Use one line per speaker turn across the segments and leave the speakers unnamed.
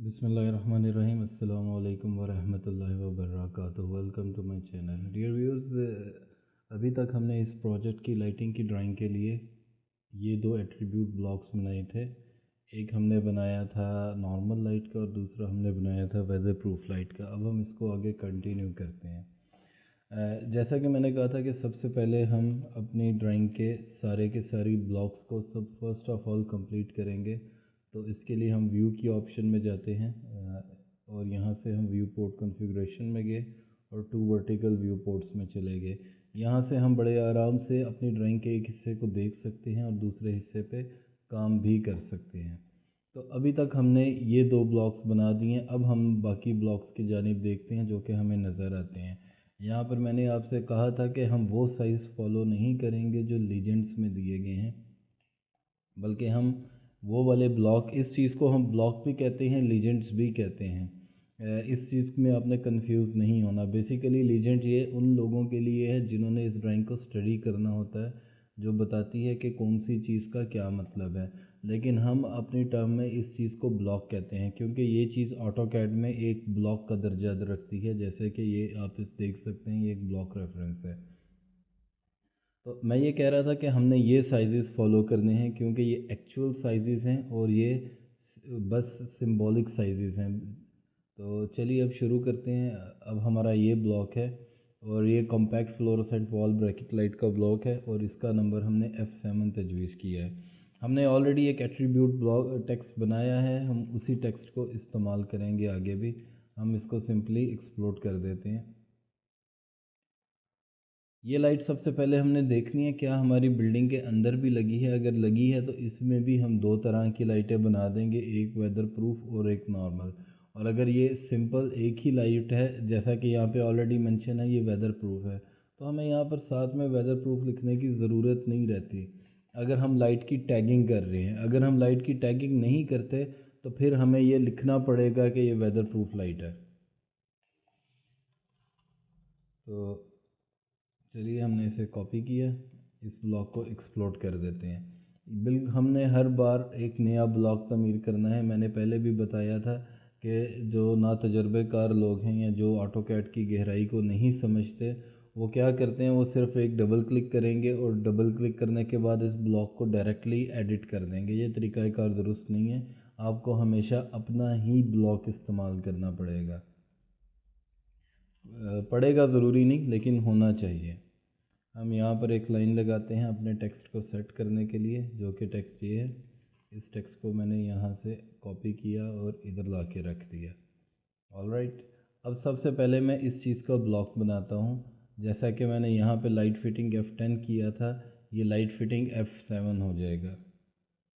बिस्मिल्लाहिर्रहमानिर्रहीम अस्सलामु अलैकुम वरहमतुल्लाहि वबरकातुहू। Welcome to my channel dear viewers. अभी तक हमने इस प्रोजेक्ट की लाइटिंग की ड्राइंग के लिए ये दो एट्रीब्यूट ब्लॉक्स बनाए थे। एक हमने बनाया था नॉर्मल लाइट का और दूसरा हमने बनाया था वेदर प्रूफ लाइट का। अब हम इसको आगे कंटिन्यू करते हैं। जैसा कि मैंने कहा था कि सबसे पहले हम अपनी ड्राइंग के सारी ब्लॉक्स को सब फर्स्ट ऑफ ऑल कंप्लीट करेंगे। तो इसके लिए हम व्यू की ऑप्शन में जाते हैं और यहाँ से हम व्यू पोर्ट कॉन्फ़िगरेशन में गए और टू वर्टिकल व्यू पोर्ट्स में चले गए। यहाँ से हम बड़े आराम से अपनी ड्राइंग के एक हिस्से को देख सकते हैं और दूसरे हिस्से पे काम भी कर सकते हैं। तो अभी तक हमने ये दो ब्लॉक्स बना दिए हैं। अब हम बाकी ब्लॉक्स की जानिब देखते हैं जो कि हमें नज़र आते हैं। यहाँ पर मैंने आपसे कहा था कि हम वो साइज़ फॉलो नहीं करेंगे जो लीजेंड्स में दिए गए हैं, बल्कि हम वो वाले ब्लॉक, इस चीज़ को हम ब्लॉक भी कहते हैं, लीजेंड्स भी कहते हैं। इस चीज़ में आपने कंफ्यूज नहीं होना। बेसिकली लीजेंड ये उन लोगों के लिए है जिन्होंने इस ड्राइंग को स्टडी करना होता है, जो बताती है कि कौन सी चीज़ का क्या मतलब है। लेकिन हम अपनी टर्म में इस चीज़ को ब्लॉक कहते हैं क्योंकि ये चीज़ ऑटोकैड में एक ब्लॉक का दर्जा रखती है। जैसे कि ये आप इस देख सकते हैं, ये एक ब्लॉक रेफरेंस है। तो मैं ये कह रहा था कि हमने ये साइज़ फॉलो करने हैं क्योंकि ये एक्चुअल साइज़ हैं और ये बस सिंबॉलिक साइज़ हैं। तो चलिए अब शुरू करते हैं। अब हमारा ये ब्लॉक है और ये compact fluorescent wall bracket light का ब्लॉक है और इसका नंबर हमने F7 तजवीज़ किया है। हमने ऑलरेडी एक एट्रीब्यूट ब्लॉक टेक्स्ट बनाया है, हम उसी टेक्स्ट को इस्तेमाल करेंगे आगे भी। हम इसको सिंपली एक्सप्लोड कर देते हैं। ये लाइट सबसे पहले हमने देखनी है क्या हमारी बिल्डिंग के अंदर भी लगी है। अगर लगी है तो इसमें भी हम दो तरह की लाइटें बना देंगे, एक वेदर प्रूफ और एक नॉर्मल। और अगर ये सिंपल एक ही लाइट है, जैसा कि यहाँ पे ऑलरेडी मेंशन है ये वेदर प्रूफ है, तो हमें यहाँ पर साथ में वेदर प्रूफ लिखने की ज़रूरत नहीं रहती अगर हम लाइट की टैगिंग कर रहे हैं। अगर हम लाइट की टैगिंग नहीं करते तो फिर हमें ये लिखना पड़ेगा कि ये वेदर प्रूफ लाइट है। तो चलिए हमने इसे कॉपी किया, इस ब्लॉक को एक्सप्लोड कर देते हैं। हमने हर बार एक नया ब्लॉक तमीर करना है। मैंने पहले भी बताया था कि जो ना तजर्बेकार लोग हैं या जो ऑटोकैड की गहराई को नहीं समझते, वो क्या करते हैं, वो सिर्फ एक डबल क्लिक करेंगे और डबल क्लिक करने के बाद इस ब्लॉक को डायरेक्टली एडिट कर देंगे। ये तरीक़ाकार दुरुस्त नहीं है। आपको हमेशा अपना ही ब्लॉक इस्तेमाल करना पड़ेगा। पड़ेगा ज़रूरी नहीं, लेकिन होना चाहिए। हम यहाँ पर एक लाइन लगाते हैं अपने टेक्स्ट को सेट करने के लिए, जो कि टेक्स्ट ये है। इस टेक्स्ट को मैंने यहाँ से कॉपी किया और इधर ला के रख दिया। ऑलराइट, अब सबसे पहले मैं इस चीज़ का ब्लॉक बनाता हूँ। जैसा कि मैंने यहाँ पे लाइट फिटिंग F10 किया था, ये लाइट फिटिंग F7 हो जाएगा।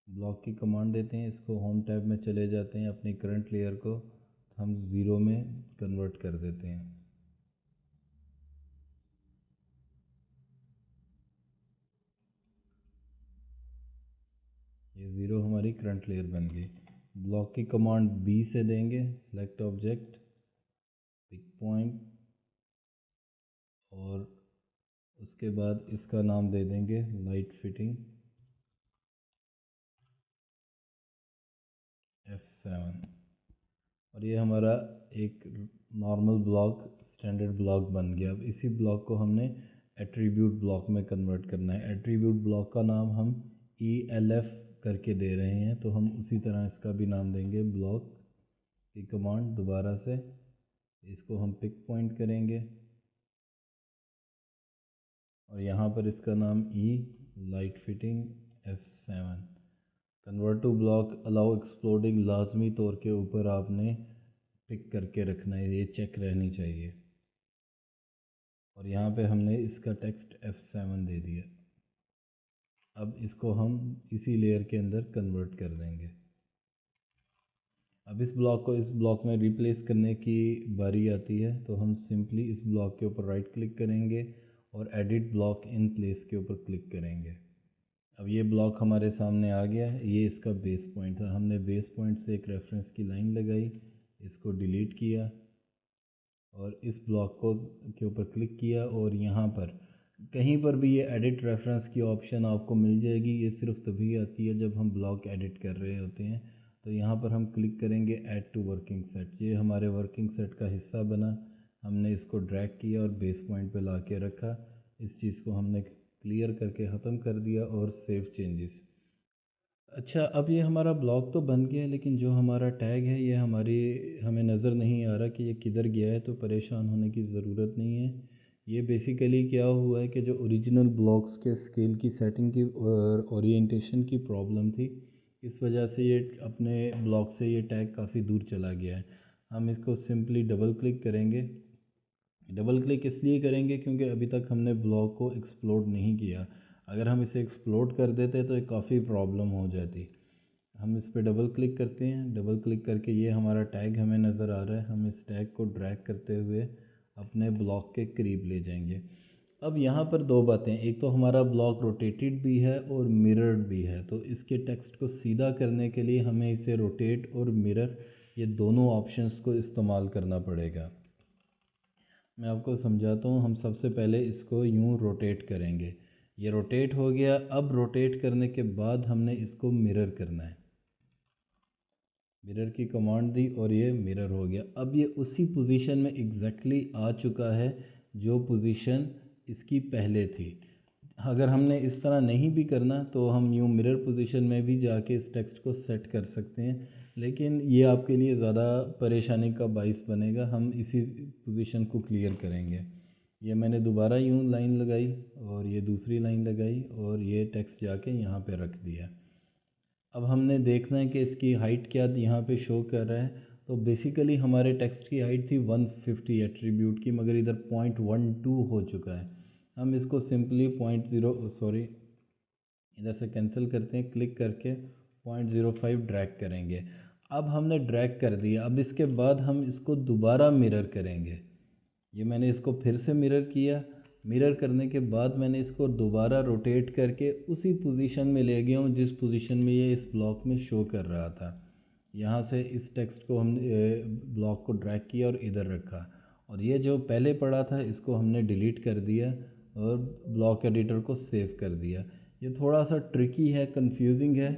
ब्लॉक की कमांड देते हैं, इसको होम टैब में चले जाते हैं, अपनी करंट लेयर को हम 0 में कन्वर्ट कर देते हैं। ये 0 हमारी करंट लेयर बन गई। ब्लॉक की कमांड B से देंगे, सेलेक्ट ऑब्जेक्ट, पिक पॉइंट, और उसके बाद इसका नाम दे देंगे लाइट फिटिंग F7। और ये हमारा एक नॉर्मल ब्लॉक, स्टैंडर्ड ब्लॉक बन गया। अब इसी ब्लॉक को हमने एट्रीब्यूट ब्लॉक में कन्वर्ट करना है। एट्रीब्यूट ब्लॉक का नाम हम ELF करके दे रहे हैं, तो हम उसी तरह इसका भी नाम देंगे। ब्लॉक की कमांड दोबारा से, इसको हम पिक पॉइंट करेंगे और यहाँ पर इसका नाम light fitting F7। Convert to block allow exploding लाजमी तौर के ऊपर आपने पिक करके रखना है, ये चेक रहनी चाहिए। और यहाँ पे हमने इसका टेक्स्ट F7 दे दिया। अब इसको हम इसी लेयर के अंदर कन्वर्ट कर देंगे। अब इस ब्लॉक को इस ब्लॉक में रिप्लेस करने की बारी आती है, तो हम सिंपली इस ब्लॉक के ऊपर राइट क्लिक करेंगे और एडिट ब्लॉक इन प्लेस के ऊपर क्लिक करेंगे। अब ये ब्लॉक हमारे सामने आ गया है। ये इसका बेस पॉइंट था। हमने बेस पॉइंट से एक रेफरेंस की लाइन लगाई, इसको डिलीट किया और इस ब्लॉक को के ऊपर क्लिक किया और यहाँ पर कहीं पर भी ये एडिट रेफरेंस की ऑप्शन आपको मिल जाएगी। ये सिर्फ तभी आती है जब हम ब्लॉक एडिट कर रहे होते हैं। तो यहाँ पर हम क्लिक करेंगे ऐड टू वर्किंग सेट। ये हमारे वर्किंग सेट का हिस्सा बना। हमने इसको ड्रैग किया और बेस पॉइंट पे ला के रखा। इस चीज़ को हमने क्लियर करके ख़त्म कर दिया और सेव चेंजेस। अच्छा, अब ये हमारा ब्लॉक तो बन गया है, लेकिन जो हमारा टैग है ये हमें नज़र नहीं आ रहा कि ये किधर गया है। तो परेशान होने की ज़रूरत नहीं है। ये बेसिकली क्या हुआ है कि जो ओरिजिनल ब्लॉक्स के स्केल की सेटिंग की और ओरिएंटेशन की प्रॉब्लम थी, इस वजह से ये अपने ब्लॉक से ये टैग काफ़ी दूर चला गया है। हम इसको सिंपली डबल क्लिक करेंगे। डबल क्लिक इसलिए करेंगे क्योंकि अभी तक हमने ब्लॉक को एक्सप्लोड नहीं किया। अगर हम इसे एक्सप्लोड कर देते तो ये काफ़ी प्रॉब्लम हो जाती। हम इस पर डबल क्लिक करते हैं। डबल क्लिक करके ये हमारा टैग हमें नज़र आ रहा है। हम इस टैग को ड्रैग करते हुए अपने ब्लॉक के करीब ले जाएंगे। अब यहाँ पर दो बातें, एक तो हमारा ब्लॉक रोटेटेड भी है और मिरर्ड भी है। तो इसके टेक्स्ट को सीधा करने के लिए हमें इसे रोटेट और मिरर, ये दोनों ऑप्शंस को इस्तेमाल करना पड़ेगा। मैं आपको समझाता हूँ। हम सबसे पहले इसको यूँ रोटेट करेंगे। ये रोटेट हो गया। अब रोटेट करने के बाद हमने इसको मिरर करना है। मिरर की कमांड दी और ये मिरर हो गया। अब ये उसी पोजीशन में एग्जैक्टली आ चुका है जो पोजीशन इसकी पहले थी। अगर हमने इस तरह नहीं भी करना तो हम यूँ मिरर पोजीशन में भी जाके इस टेक्स्ट को सेट कर सकते हैं, लेकिन ये आपके लिए ज़्यादा परेशानी का बाइस बनेगा। हम इसी पोजीशन को क्लियर करेंगे। ये मैंने दोबारा यूँ लाइन लगाई और ये दूसरी लाइन लगाई और ये टेक्स्ट जाके यहाँ पे रख दिया। अब हमने देखना है कि इसकी हाइट क्या यहाँ पे शो कर रहा है। तो बेसिकली हमारे टेक्स्ट की हाइट थी 150 एट्रीब्यूट की, मगर इधर 0.12 हो चुका है। हम इसको सिंपली इधर से कैंसिल करते हैं, क्लिक करके 0.05 ड्रैग करेंगे। अब हमने ड्रैग कर दिया। अब इसके बाद हम इसको दोबारा मिरर करेंगे। ये मैंने इसको फिर से मिरर किया। मिरर करने के बाद मैंने इसको दोबारा रोटेट करके उसी पोजीशन में ले गया हूँ जिस पोजीशन में ये इस ब्लॉक में शो कर रहा था। यहाँ से इस टेक्स्ट को हमने ब्लॉक को ड्रैग किया और इधर रखा, और ये जो पहले पड़ा था इसको हमने डिलीट कर दिया और ब्लॉक एडिटर को सेव कर दिया। ये थोड़ा सा ट्रिकी है, कंफ्यूजिंग है।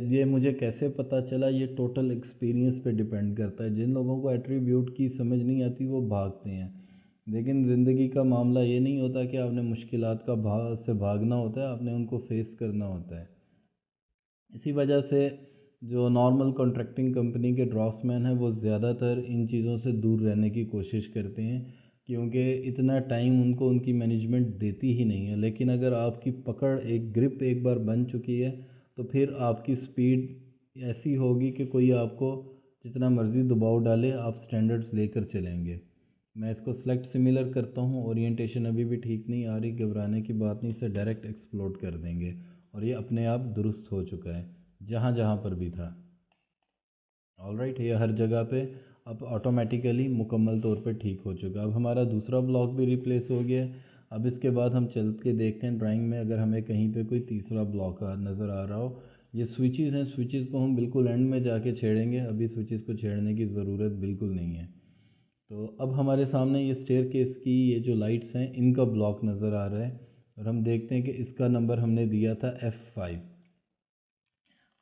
ये मुझे कैसे पता चला, ये टोटल एक्सपीरियंस पे डिपेंड करता है। जिन लोगों को एट्रीब्यूट की समझ नहीं आती वो भागते हैं, लेकिन ज़िंदगी का मामला ये नहीं होता कि आपने मुश्किलात से भागना होता है, आपने उनको फेस करना होता है। इसी वजह से जो नॉर्मल कॉन्ट्रैक्टिंग कंपनी के ड्राफ्ट्समैन हैं वो ज़्यादातर इन चीज़ों से दूर रहने की कोशिश करते हैं, क्योंकि इतना टाइम उनको उनकी मैनेजमेंट देती ही नहीं है। लेकिन अगर आपकी पकड़, एक ग्रिप एक बार बन चुकी है तो फिर आपकी स्पीड ऐसी होगी कि कोई आपको जितना मर्ज़ी दबाव डाले आप स्टैंडर्ड्स लेकर चलेंगे। मैं इसको सेलेक्ट सिमिलर करता हूँ। ओरिएंटेशन अभी भी ठीक नहीं आ रही, घबराने की बात नहीं, इसे डायरेक्ट एक्सप्लोड कर देंगे और ये अपने आप दुरुस्त हो चुका है जहाँ जहाँ पर भी था। ऑलराइट, ये हर जगह पे अब ऑटोमेटिकली मुकम्मल तौर पे ठीक हो चुका। अब हमारा दूसरा ब्लॉक भी रिप्लेस हो गया है। अब इसके बाद हम चल के देखते हैं ड्राइंग में अगर हमें कहीं पे कोई तीसरा ब्लॉक नज़र आ रहा हो। ये स्विचेस हैं, स्विचेस को हम बिल्कुल एंड में जाके छेड़ेंगे। अभी स्विचेस को छेड़ने की ज़रूरत बिल्कुल नहीं है। तो अब हमारे सामने ये स्टेयरकेस की ये जो लाइट्स हैं इनका ब्लॉक नज़र आ रहा है, और हम देखते हैं कि इसका नंबर हमने दिया था F5।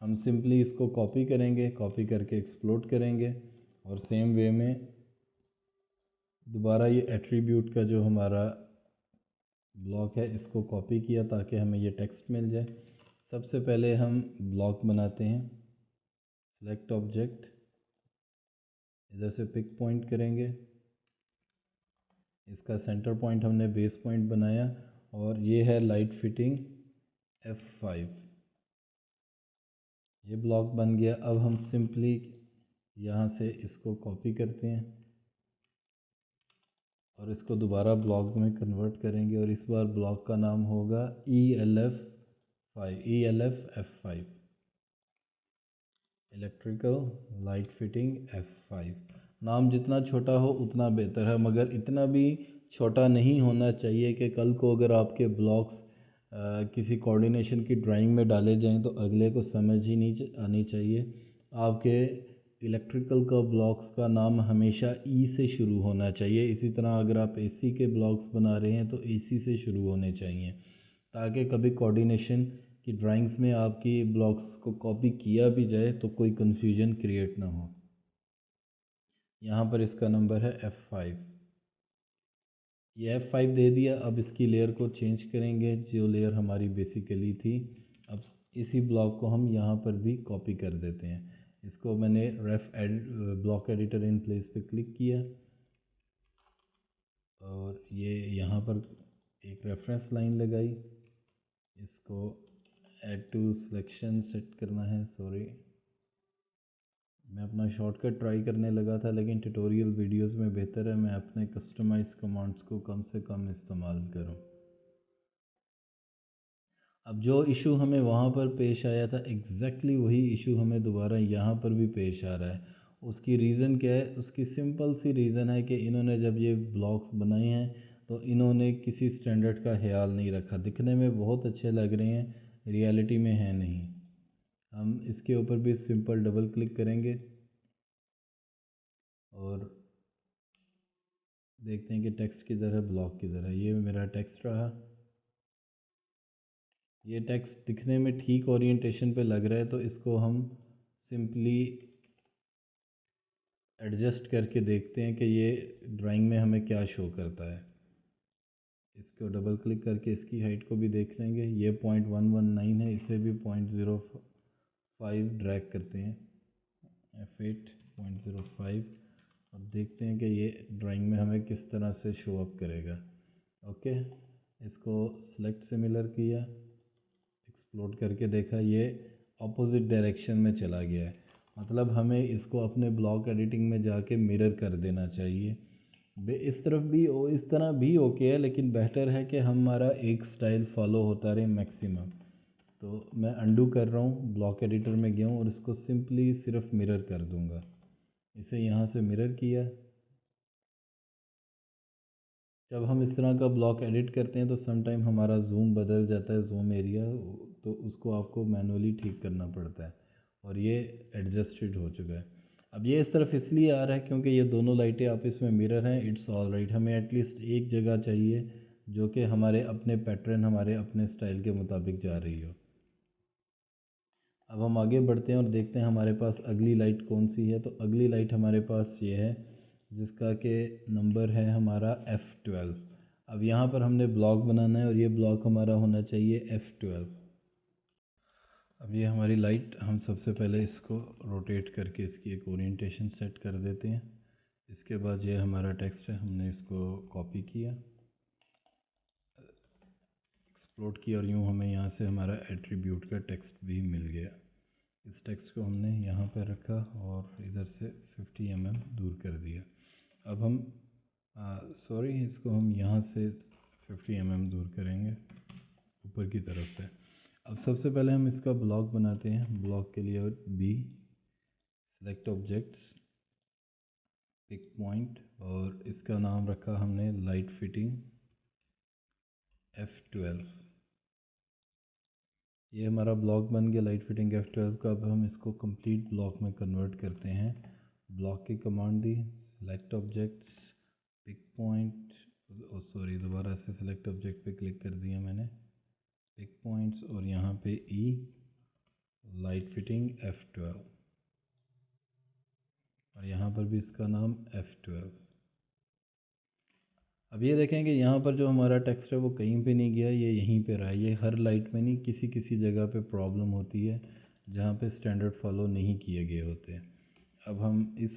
हम सिंपली इसको कॉपी करेंगे, कॉपी करके एक्सप्लोड करेंगे और सेम वे में दोबारा ये एट्रीब्यूट का जो हमारा ब्लॉक है इसको कॉपी किया ताकि हमें ये टेक्स्ट मिल जाए। सबसे पहले हम ब्लॉक बनाते हैं। सेलेक्ट ऑब्जेक्ट, इधर से पिक पॉइंट करेंगे। इसका सेंटर पॉइंट हमने बेस पॉइंट बनाया और ये है लाइट फिटिंग F5। ये ब्लॉक बन गया। अब हम सिंपली यहाँ से इसको कॉपी करते हैं और इसको दोबारा ब्लॉक में कन्वर्ट करेंगे, और इस बार ब्लॉक का नाम होगा ELF F5, electrical light fitting F5। नाम जितना छोटा हो उतना बेहतर है, मगर इतना भी छोटा नहीं होना चाहिए कि कल को अगर आपके ब्लॉक्स किसी कोऑर्डिनेशन की ड्राइंग में डाले जाएं तो अगले को समझ ही नहीं आनी चाहिए। आपके इलेक्ट्रिकल का ब्लॉक्स का नाम हमेशा ई से शुरू होना चाहिए। इसी तरह अगर आप एसी के ब्लॉक्स बना रहे हैं तो एसी से शुरू होने चाहिए, ताकि कभी कोऑर्डिनेशन कि ड्राइंग्स में आपकी ब्लॉक्स को कॉपी किया भी जाए तो कोई कन्फ्यूजन क्रिएट ना हो। यहाँ पर इसका नंबर है F5। ये F5 दे दिया। अब इसकी लेयर को चेंज करेंगे, जो लेयर हमारी बेसिकली थी। अब इसी ब्लॉक को हम यहाँ पर भी कॉपी कर देते हैं। इसको मैंने ब्लॉक एडिटर इन प्लेस पे क्लिक किया और ये यहाँ पर एक रेफरेंस लाइन लगाई। इसको ऐड टू सिलेक्शन सेट करना है। सॉरी, मैं अपना शॉर्टकट ट्राई करने लगा था, लेकिन ट्यूटोरियल वीडियोस में बेहतर है मैं अपने कस्टमाइज कमांड्स को कम से कम इस्तेमाल करूं। अब जो इशू हमें वहाँ पर पेश आया था, एग्जैक्टली वही इशू हमें दोबारा यहाँ पर भी पेश आ रहा है। उसकी रीज़न क्या है? उसकी सिंपल सी रीज़न है कि इन्होंने जब ये ब्लॉक्स बनाए हैं तो इन्होंने किसी स्टैंडर्ड का ख्याल नहीं रखा। दिखने में बहुत अच्छे लग रहे हैं, रियलिटी में है नहीं। हम इसके ऊपर भी सिंपल डबल क्लिक करेंगे और देखते हैं कि टेक्स्ट किधर है, ब्लॉक किधर है। ये मेरा टेक्स्ट रहा। ये टेक्स्ट दिखने में ठीक ओरिएंटेशन पे लग रहा है, तो इसको हम सिंपली एडजस्ट करके देखते हैं कि ये ड्राइंग में हमें क्या शो करता है। इसको डबल क्लिक करके इसकी हाइट को भी देख लेंगे। ये 0.119 है, इसे भी 0.05 ड्रैग करते हैं, F8 0.05। अब देखते हैं कि ये ड्राइंग में हमें किस तरह से शो अप करेगा। ओके, इसको सेलेक्ट सिमिलर किया, एक्सप्लोड करके देखा, ये अपोजिट डायरेक्शन में चला गया है। मतलब हमें इसको अपने ब्लॉक एडिटिंग में जाके मिरर कर देना चाहिए। इस तरफ भी इस तरह भी ओके है, लेकिन बेहतर है कि हमारा एक स्टाइल फॉलो होता रहे मैक्सिमम। तो मैं अंडू कर रहा हूँ, ब्लॉक एडिटर में गया हूँ और इसको सिंपली सिर्फ मिरर कर दूँगा। इसे यहाँ से मिरर किया। जब हम इस तरह का ब्लॉक एडिट करते हैं तो समटाइम हमारा जूम बदल जाता है, जूम एरिया, तो उसको आपको मैनुअली ठीक करना पड़ता है। और ये एडजस्टेड हो चुका है। अब ये इस तरफ इसलिए आ रहा है क्योंकि ये दोनों लाइटें आपस में मिरर हैं। It's all right. हमें एटलीस्ट एक जगह चाहिए जो कि हमारे अपने पैटर्न, हमारे अपने स्टाइल के मुताबिक जा रही हो। अब हम आगे बढ़ते हैं और देखते हैं हमारे पास अगली लाइट कौन सी है। तो अगली लाइट हमारे पास ये है, जिसका कि नंबर है हमारा F12। अब यहाँ पर हमने ब्लॉक बनाना है और ये ब्लॉक हमारा होना चाहिए F12। अब ये हमारी लाइट, हम सबसे पहले इसको रोटेट करके इसकी एक ओरिएंटेशन सेट कर देते हैं। इसके बाद ये हमारा टेक्स्ट है, हमने इसको कॉपी किया, एक्सप्लोड किया और यूँ हमें यहाँ से हमारा एट्रीब्यूट का टेक्स्ट भी मिल गया। इस टेक्स्ट को हमने यहाँ पर रखा और इधर से 50 mm दूर कर दिया। अब हम इसको हम यहाँ से 50 mm दूर करेंगे ऊपर की तरफ से। अब सबसे पहले हम इसका ब्लॉक बनाते हैं। ब्लॉक के लिए B, select objects, pick point, और इसका नाम रखा हमने लाइट फिटिंग F12। ये हमारा ब्लॉक बन गया लाइट फिटिंग F12 का। अब हम इसको कंप्लीट ब्लॉक में कन्वर्ट करते हैं। ब्लॉक की कमांड दी, सेलेक्ट ऑब्जेक्ट्स, पिक पॉइंट, दोबारा से सेलेक्ट ऑब्जेक्ट पे क्लिक कर दिया मैंने, पिक पॉइंट्स, और यहाँ पे E, लाइट फिटिंग F12, और यहाँ पर भी इसका नाम F12। अब ये देखें कि यहाँ पर जो हमारा टेक्स्ट है वो कहीं पे नहीं गया, ये यहीं पे रहा। ये हर लाइट में नहीं, किसी किसी जगह पे प्रॉब्लम होती है जहाँ पे स्टैंडर्ड फॉलो नहीं किए गए होते। अब हम इस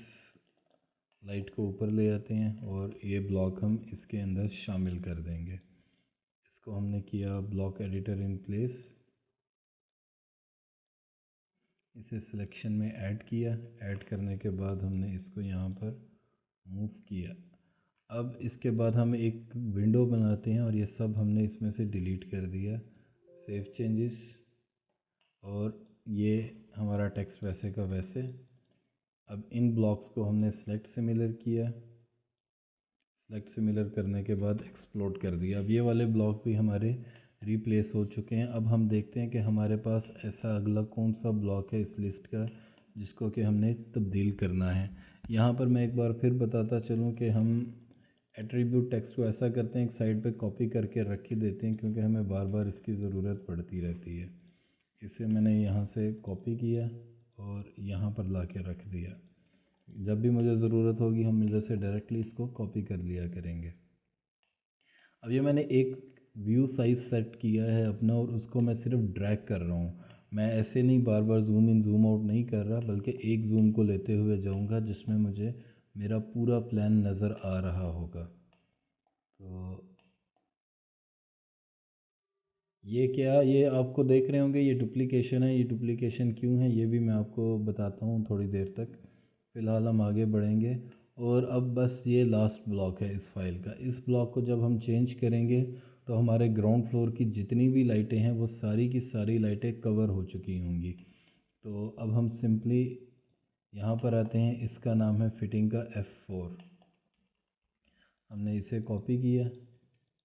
लाइट को ऊपर ले आते हैं और ये ब्लॉक हम इसके अंदर शामिल कर देंगे। इसको हमने किया ब्लॉक एडिटर इन प्लेस, इसे सिलेक्शन में ऐड किया। ऐड करने के बाद हमने इसको यहाँ पर मूव किया। अब इसके बाद हम एक विंडो बनाते हैं और ये सब हमने इसमें से डिलीट कर दिया। सेव चेंजेस, और ये हमारा टेक्स्ट वैसे का वैसे। अब इन ब्लॉक्स को हमने सेलेक्ट सिमिलर किया। सेलेक्ट सिमिलर करने के बाद एक्सप्लोड कर दिया। अब ये वाले ब्लॉक भी हमारे रिप्लेस हो चुके हैं। अब हम देखते हैं कि हमारे पास ऐसा अगला कौन सा ब्लॉक है इस लिस्ट का जिसको कि हमने तब्दील करना है। यहाँ पर मैं एक बार फिर बताता चलूँ कि हम एट्रीब्यूट टेक्स्ट को ऐसा करते हैं, एक साइड पे कॉपी करके रख ही देते हैं, क्योंकि हमें बार बार इसकी ज़रूरत पड़ती रहती है। इसे मैंने यहाँ से कॉपी किया और यहाँ पर ला के रख दिया। जब भी मुझे ज़रूरत होगी हम इधर से डायरेक्टली इसको कॉपी कर लिया करेंगे। अब ये मैंने एक व्यू साइज़ सेट किया है अपना और उसको मैं सिर्फ ड्रैग कर रहा हूँ। मैं ऐसे नहीं बार बार जूम इन जूम आउट नहीं कर रहा, बल्कि एक जूम को लेते हुए जाऊँगा जिसमें मुझे मेरा पूरा प्लान नज़र आ रहा होगा। तो ये क्या, ये आपको देख रहे होंगे ये डुप्लीकेशन है। ये डुप्लीकेशन क्यों है ये भी मैं आपको बताता हूँ थोड़ी देर तक। फ़िलहाल हम आगे बढ़ेंगे और अब बस ये लास्ट ब्लॉक है इस फाइल का। इस ब्लॉक को जब हम चेंज करेंगे तो हमारे ग्राउंड फ्लोर की जितनी भी लाइटें हैं वो सारी की सारी लाइटें कवर हो चुकी होंगी। तो अब हम सिंपली यहाँ पर आते हैं। इसका नाम है फिटिंग का F4। हमने इसे कॉपी किया,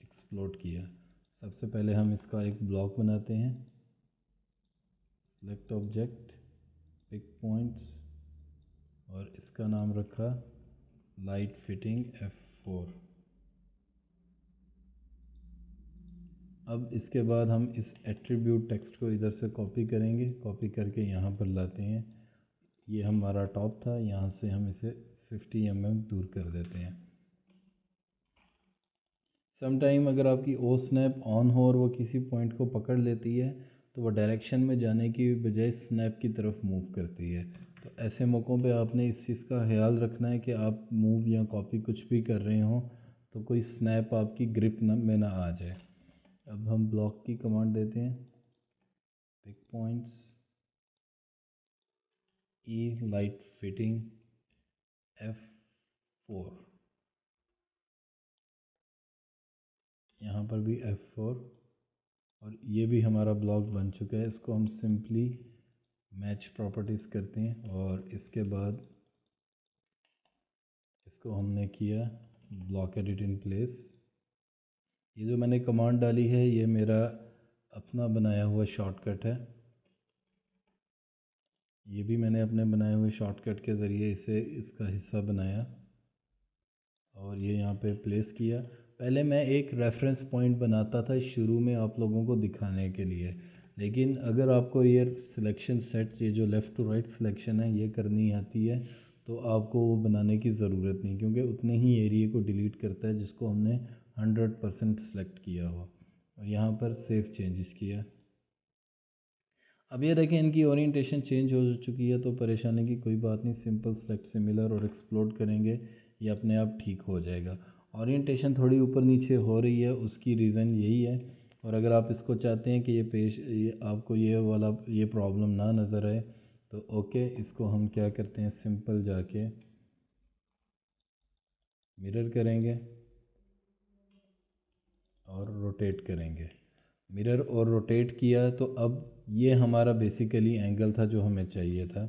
एक्सप्लोड किया। सबसे पहले हम इसका एक ब्लॉक बनाते हैं। सेलेक्ट ऑब्जेक्ट, पिक पॉइंट्स और इसका नाम रखा लाइट फिटिंग F4। अब इसके बाद हम इस एट्रीब्यूट टेक्स्ट को इधर से कॉपी करेंगे, कॉपी करके यहाँ पर लाते हैं। ये हमारा टॉप था, यहाँ से हम इसे 50 mm दूर कर देते हैं। सम टाइम अगर आपकी ओ स्नैप ऑन हो और वो किसी पॉइंट को पकड़ लेती है तो वो डायरेक्शन में जाने की बजाय स्नैप की तरफ मूव करती है। तो ऐसे मौक़ों पे आपने इस चीज़ का ख्याल रखना है कि आप मूव या कॉपी कुछ भी कर रहे हों तो कोई स्नैप आपकी ग्रिप में ना आ जाए। अब हम ब्लॉक की कमांड देते हैं, पिक पॉइंट्स, ई लाइट फिटिंग F4। यहाँ पर भी F4 और ये भी हमारा ब्लॉक बन चुका है। इसको हम सिंपली मैच प्रॉपर्टीज़ करते हैं और इसके बाद इसको हमने किया ब्लॉक एडिट इन प्लेस। ये जो मैंने कमांड डाली है ये मेरा अपना बनाया हुआ शॉर्टकट है। ये भी मैंने अपने बनाए हुए शॉर्टकट के ज़रिए इसे इसका हिस्सा बनाया और ये यहाँ पे प्लेस किया। पहले मैं एक रेफरेंस पॉइंट बनाता था शुरू में आप लोगों को दिखाने के लिए, लेकिन अगर आपको ये सिलेक्शन सेट, ये जो लेफ़्ट टू राइट सिलेक्शन है ये करनी आती है तो आपको वो बनाने की ज़रूरत नहीं, क्योंकि उतने ही एरिया को डिलीट करता है जिसको हमने 100% सेलेक्ट किया हो। और यहाँ पर सेव चेंजेस किया। अब ये देखें इनकी ओरिएंटेशन चेंज हो चुकी है, तो परेशानी की कोई बात नहीं। सिंपल सेलेक्ट सिमिलर और एक्सप्लोड करेंगे, ये अपने आप ठीक हो जाएगा। ओरिएंटेशन थोड़ी ऊपर नीचे हो रही है, उसकी रीज़न यही है। और अगर आप इसको चाहते हैं कि ये आपको ये वाला ये प्रॉब्लम ना नज़र आए तो ओके, इसको हम क्या करते हैं, सिंपल जाके मिरर करेंगे और रोटेट करेंगे। मिरर और रोटेट किया तो अब ये हमारा बेसिकली एंगल था जो हमें चाहिए था।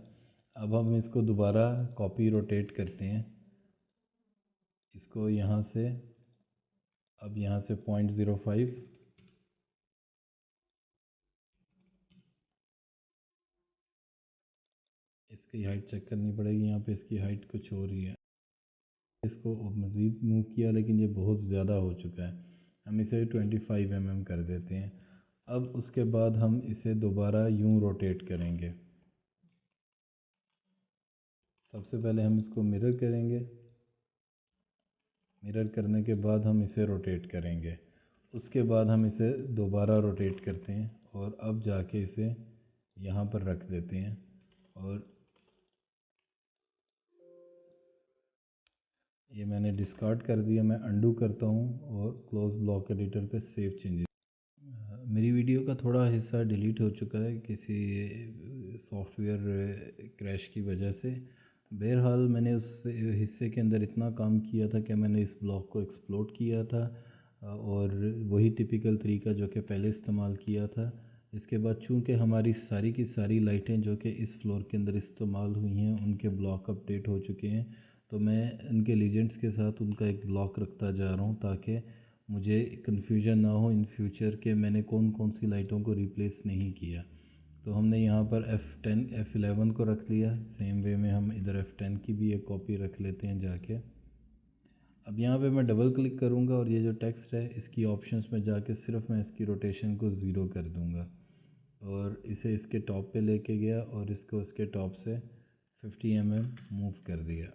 अब हम इसको दोबारा कॉपी रोटेट करते हैं, इसको यहाँ से, अब यहाँ से 0.05 इसकी हाइट चेक करनी पड़ेगी। यहाँ पे इसकी हाइट कुछ हो रही है, इसको मज़ीद मूव किया लेकिन ये बहुत ज़्यादा हो चुका है। हम इसे 25 mm कर देते हैं। अब उसके बाद हम इसे दोबारा यूं रोटेट करेंगे। सबसे पहले हम इसको मिरर करेंगे, मिरर करने के बाद हम इसे रोटेट करेंगे। उसके बाद हम इसे दोबारा रोटेट करते हैं और अब जाके इसे यहाँ पर रख देते हैं और ये मैंने डिस्कार्ड कर दिया। मैं अंडू करता हूँ और क्लोज ब्लॉक एडिटर पे सेव चेंजेस। मेरी वीडियो का थोड़ा हिस्सा डिलीट हो चुका है किसी सॉफ्टवेयर क्रैश की वजह से। बहरहाल मैंने उस हिस्से के अंदर इतना काम किया था कि मैंने इस ब्लॉक को एक्सप्लोड किया था और वही टिपिकल तरीका जो कि पहले इस्तेमाल किया था। इसके बाद चूँकि हमारी सारी की सारी लाइटें जो कि इस फ्लोर के अंदर इस्तेमाल हुई हैं उनके ब्लॉक अपडेट हो चुके हैं, तो मैं इनके लीजेंड्स के साथ उनका एक ब्लॉक रखता जा रहा हूँ ताकि मुझे कन्फ्यूजन ना हो इन फ्यूचर के मैंने कौन कौन सी लाइटों को रिप्लेस नहीं किया। तो हमने यहाँ पर F10 F11 को रख लिया। सेम वे में हम इधर F10 की भी एक कॉपी रख लेते हैं जाके। अब यहाँ पे मैं डबल क्लिक करूँगा और ये जो टेक्स्ट है इसकी ऑप्शंस में जाके सिर्फ मैं इसकी रोटेशन को 0 कर दूँगा। और इसे इसके टॉप पे लेके गया और इसको इसके टॉप से 50 mm मूव कर दिया।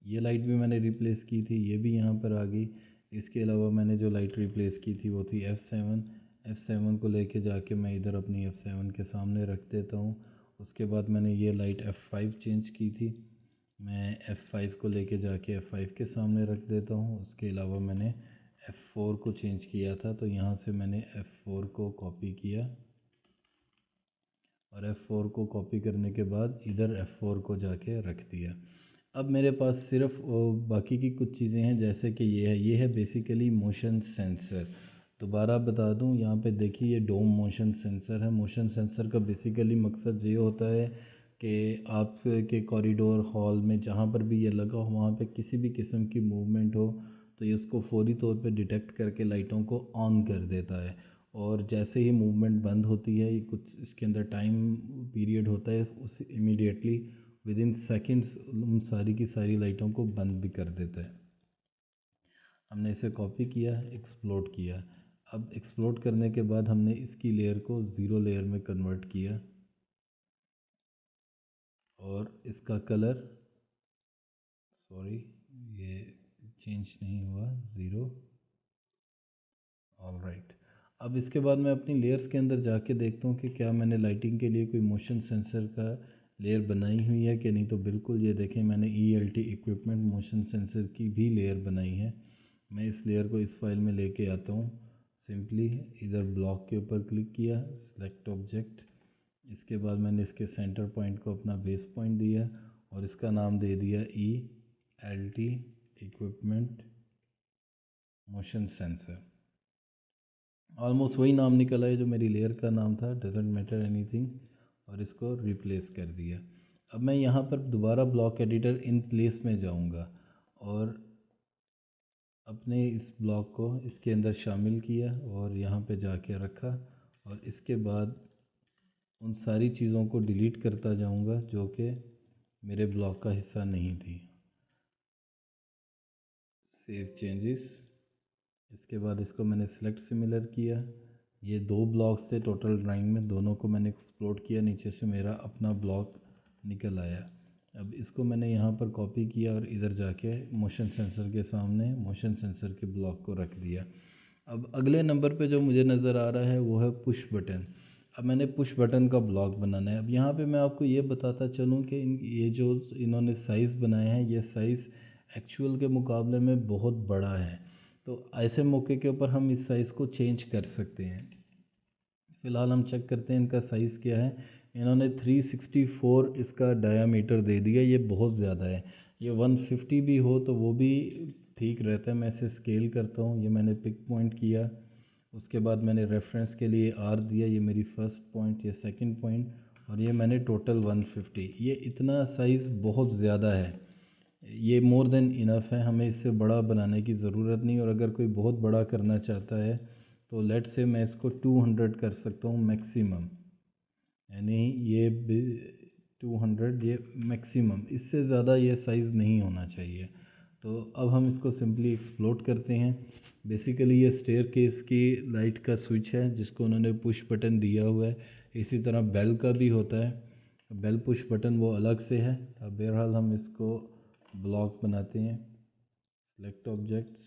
ये लाइट भी मैंने रिप्लेस की थी, ये भी यहाँ पर आ गई। इसके अलावा मैंने जो लाइट रिप्लेस की थी वो थी F7 को लेके जाके मैं इधर अपनी F7 के सामने रख देता हूँ। उसके बाद मैंने ये लाइट F5 चेंज की थी, मैं F5 को लेके जाके F5 के सामने रख देता हूँ। उसके अलावा मैंने F4 को चेंज किया था, तो यहाँ से मैंने F4 को कॉपी किया और F4 को कॉपी करने के बाद इधर F4 को जाके रख दिया। अब मेरे पास सिर्फ बाकी की कुछ चीज़ें हैं, जैसे कि ये है बेसिकली मोशन सेंसर। दोबारा बता दूं, यहाँ पे देखिए ये डोम मोशन सेंसर है। मोशन सेंसर का बेसिकली मकसद ये होता है कि आपके कॉरिडोर हॉल में जहाँ पर भी ये लगा हो वहाँ पे किसी भी किस्म की मूवमेंट हो तो ये उसको फौरी तौर पे डिटेक्ट करके लाइटों को ऑन कर देता है, और जैसे ही मूवमेंट बंद होती है, ये कुछ इसके अंदर टाइम पीरियड होता है, उस इमीडिएटली विद इन सेकेंड्स उन सारी की सारी लाइटों को बंद भी कर देता है। हमने इसे कॉपी किया, एक्सप्लोड किया। अब एक्सप्लोड करने के बाद हमने इसकी लेयर को ज़ीरो लेयर में कन्वर्ट किया और इसका कलर, सॉरी ये चेंज नहीं हुआ, ज़ीरो, ऑल राइट। अब इसके बाद मैं अपनी लेयर्स के अंदर जाके देखता हूँ कि क्या मैंने लाइटिंग के लिए कोई मोशन सेंसर का लेयर बनाई हुई है कि नहीं। तो बिल्कुल ये देखें, मैंने ELT इक्विपमेंट मोशन सेंसर की भी लेयर बनाई है। मैं इस लेयर को इस फाइल में लेके आता हूँ। सिंपली इधर ब्लॉक के ऊपर क्लिक किया, सिलेक्ट ऑब्जेक्ट। इसके बाद मैंने इसके सेंटर पॉइंट को अपना बेस पॉइंट दिया और इसका नाम दे दिया ELT equipment motion sensor. Almost वही नाम निकला है जो मेरी लेयर का नाम था, डजेंट मैटर एनीथिंग, और इसको रिप्लेस कर दिया। अब मैं यहाँ पर दोबारा ब्लॉक एडिटर इन प्लेस में जाऊँगा और अपने इस ब्लॉक को इसके अंदर शामिल किया और यहाँ पे जाके रखा, और इसके बाद उन सारी चीज़ों को डिलीट करता जाऊँगा जो कि मेरे ब्लॉक का हिस्सा नहीं थी। Save changes. इसके बाद इसको मैंने सिलेक्ट सिमिलर किया। ये दो ब्लॉक्स थे टोटल ड्राइंग में, दोनों को मैंने एक्सप्लोड किया, नीचे से मेरा अपना ब्लॉक निकल आया। अब इसको मैंने यहाँ पर कॉपी किया और इधर जाके मोशन सेंसर के सामने मोशन सेंसर के ब्लॉक को रख दिया। अब अगले नंबर पे जो मुझे नज़र आ रहा है वो है पुश बटन। अब मैंने पुश बटन का ब्लॉक बनाना है। अब यहाँ पे मैं आपको ये बताता चलूँ कि ये जो इन्होंने साइज़ बनाया है, ये साइज़ एक्चुअल के मुकाबले में बहुत बड़ा है। तो ऐसे मौके के ऊपर हम इस साइज़ को चेंज कर सकते हैं। फ़िलहाल हम चेक करते हैं इनका साइज़ क्या है। इन्होंने 364 इसका डायामीटर दे दिया, ये बहुत ज़्यादा है। ये 150 भी हो तो वो भी ठीक रहता है। मैं इसे स्केल करता हूँ। ये मैंने पिक पॉइंट किया, उसके बाद मैंने रेफरेंस के लिए R दिया, ये मेरी फर्स्ट पॉइंट, ये सेकंड पॉइंट, और ये मैंने टोटल 150। ये इतना साइज़ बहुत ज़्यादा है, ये मोर देन इनफ है, हमें इससे बड़ा बनाने की ज़रूरत नहीं। और अगर कोई बहुत बड़ा करना चाहता है तो लेट से मैं इसको 200 कर सकता हूँ मैक्सिमम, यानी ये 200 ये मैक्सिमम, इससे ज़्यादा ये साइज़ नहीं होना चाहिए। तो अब हम इसको सिंपली एक्सप्लोड करते हैं। बेसिकली ये स्टेयर केस की लाइट का स्विच है जिसको उन्होंने पुश बटन दिया हुआ है। इसी तरह बेल का भी होता है, बेल पुश बटन वो अलग से है। अब बहरहाल हम इसको ब्लॉक बनाते हैं। Select objects,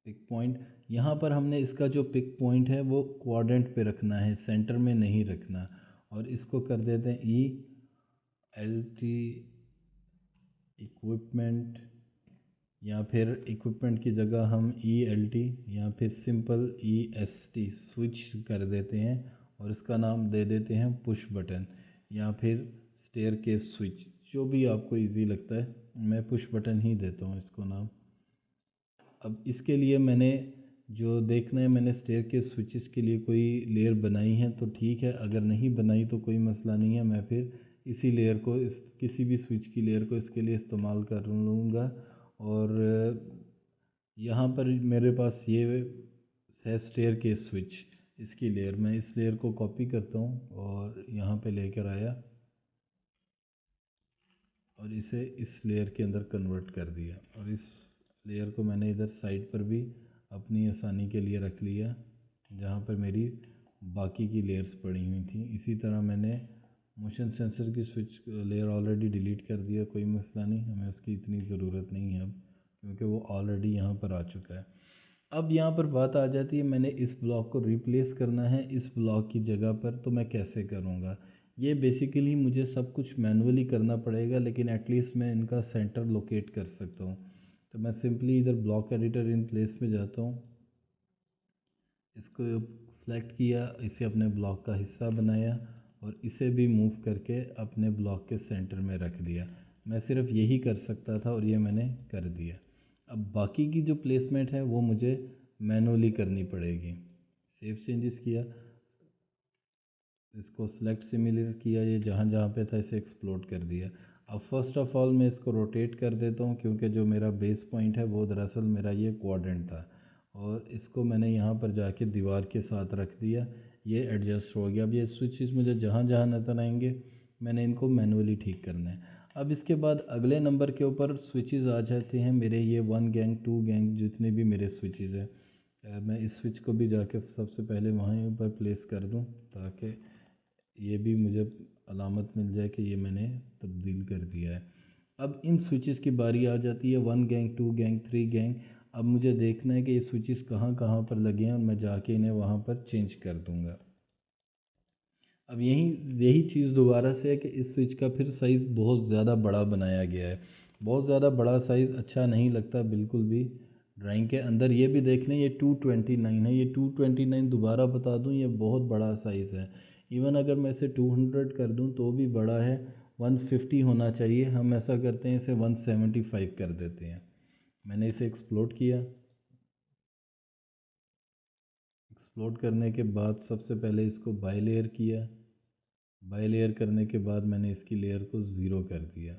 pick point. यहाँ पर हमने इसका जो पिक पॉइंट है वो क्वाड्रेंट पे रखना है, सेंटर में नहीं रखना। और इसको कर देते हैं ELT इक्विपमेंट, या फिर इक्विपमेंट की जगह हम ELT या फिर सिंपल EST स्विच कर देते हैं, और इसका नाम दे देते हैं पुश बटन या फिर स्टेयर केस स्विच, जो भी आपको इजी लगता है। मैं पुश बटन ही देता हूँ इसको नाम। अब इसके लिए मैंने जो देखना है, मैंने स्टेयर के स्विचेस के लिए कोई लेयर बनाई है तो ठीक है, अगर नहीं बनाई तो कोई मसला नहीं है, मैं फिर इसी लेयर को, इस किसी भी स्विच की लेयर को इसके लिए इस्तेमाल कर लूँगा। और यहाँ पर मेरे पास ये है स्टेयर के स्विच, इसकी लेयर, मैं इस लेयर को कॉपी करता हूँ और यहाँ पे लेकर आया और इसे इस लेयर के अंदर कन्वर्ट कर दिया। और इस लेयर को मैंने इधर साइड पर भी अपनी आसानी के लिए रख लिया, जहाँ पर मेरी बाकी की लेयर्स पड़ी हुई थी। इसी तरह मैंने मोशन सेंसर की स्विच लेयर ऑलरेडी डिलीट कर दिया, कोई मसला नहीं, हमें उसकी इतनी ज़रूरत नहीं है अब, क्योंकि वो ऑलरेडी यहाँ पर आ चुका है। अब यहाँ पर बात आ जाती है, मैंने इस ब्लॉक को रिप्लेस करना है इस ब्लॉक की जगह पर, तो मैं कैसे करूँगा? ये बेसिकली मुझे सब कुछ मैनुअली करना पड़ेगा, लेकिन एटलीस्ट मैं इनका सेंटर लोकेट कर सकता हूँ। तो मैं सिंपली इधर ब्लॉक एडिटर इन प्लेस में जाता हूँ, इसको सेलेक्ट किया, इसे अपने ब्लॉक का हिस्सा बनाया और इसे भी मूव करके अपने ब्लॉक के सेंटर में रख दिया। मैं सिर्फ यही कर सकता था और ये मैंने कर दिया। अब बाकी की जो प्लेसमेंट है वो मुझे मैनुअली करनी पड़ेगी। सेव चेंजेस किया, इसको सेलेक्ट सिमिलर किया, ये जहाँ जहाँ पे था इसे एक्सप्लोड कर दिया। अब फर्स्ट ऑफ ऑल मैं इसको रोटेट कर देता हूँ, क्योंकि जो मेरा बेस पॉइंट है वो दरअसल मेरा ये क्वाड्रेंट था, और इसको मैंने यहाँ पर जाके दीवार के साथ रख दिया, ये एडजस्ट हो गया। अब ये स्विचेस मुझे जहाँ जहाँ नज़र आएंगे मैंने इनको मैनुअली ठीक करना है। अब इसके बाद अगले नंबर के ऊपर स्विचेस आ जाते हैं मेरे, ये 1 गैंग 2 गैंग जितने भी मेरे स्विचेस हैं। मैं इस स्विच को भी जाके सबसे पहले वहाँ पर प्लेस कर दूँ, ताकि ये भी मुझे अलामत मिल जाए कि ये मैंने तब्दील कर दिया है। अब इन स्विचेस की बारी आ जाती है 1 गैंग 2 गैंग 3 गैंग। अब मुझे देखना है कि ये स्विचेस कहाँ कहाँ पर लगे हैं और मैं जाके इन्हें वहाँ पर चेंज कर दूँगा। अब यही चीज़ दोबारा से है कि इस स्विच का फिर साइज़ बहुत ज़्यादा बड़ा बनाया गया है। बहुत ज़्यादा बड़ा साइज़ अच्छा नहीं लगता बिल्कुल भी ड्राइंग के अंदर। ये भी देख लें, ये 229 है, ये 229 दोबारा बता दूं, ये बहुत बड़ा साइज़ है। इवन अगर मैं इसे 200 कर दूं तो भी बड़ा है, 150 होना चाहिए। हम ऐसा करते हैं, इसे 175 कर देते हैं। मैंने इसे एक्सप्लोड किया। एक्सप्लोड करने के बाद सबसे पहले इसको बाई लेयर किया। बाई लेयर करने के बाद मैंने इसकी लेयर को ज़ीरो कर दिया,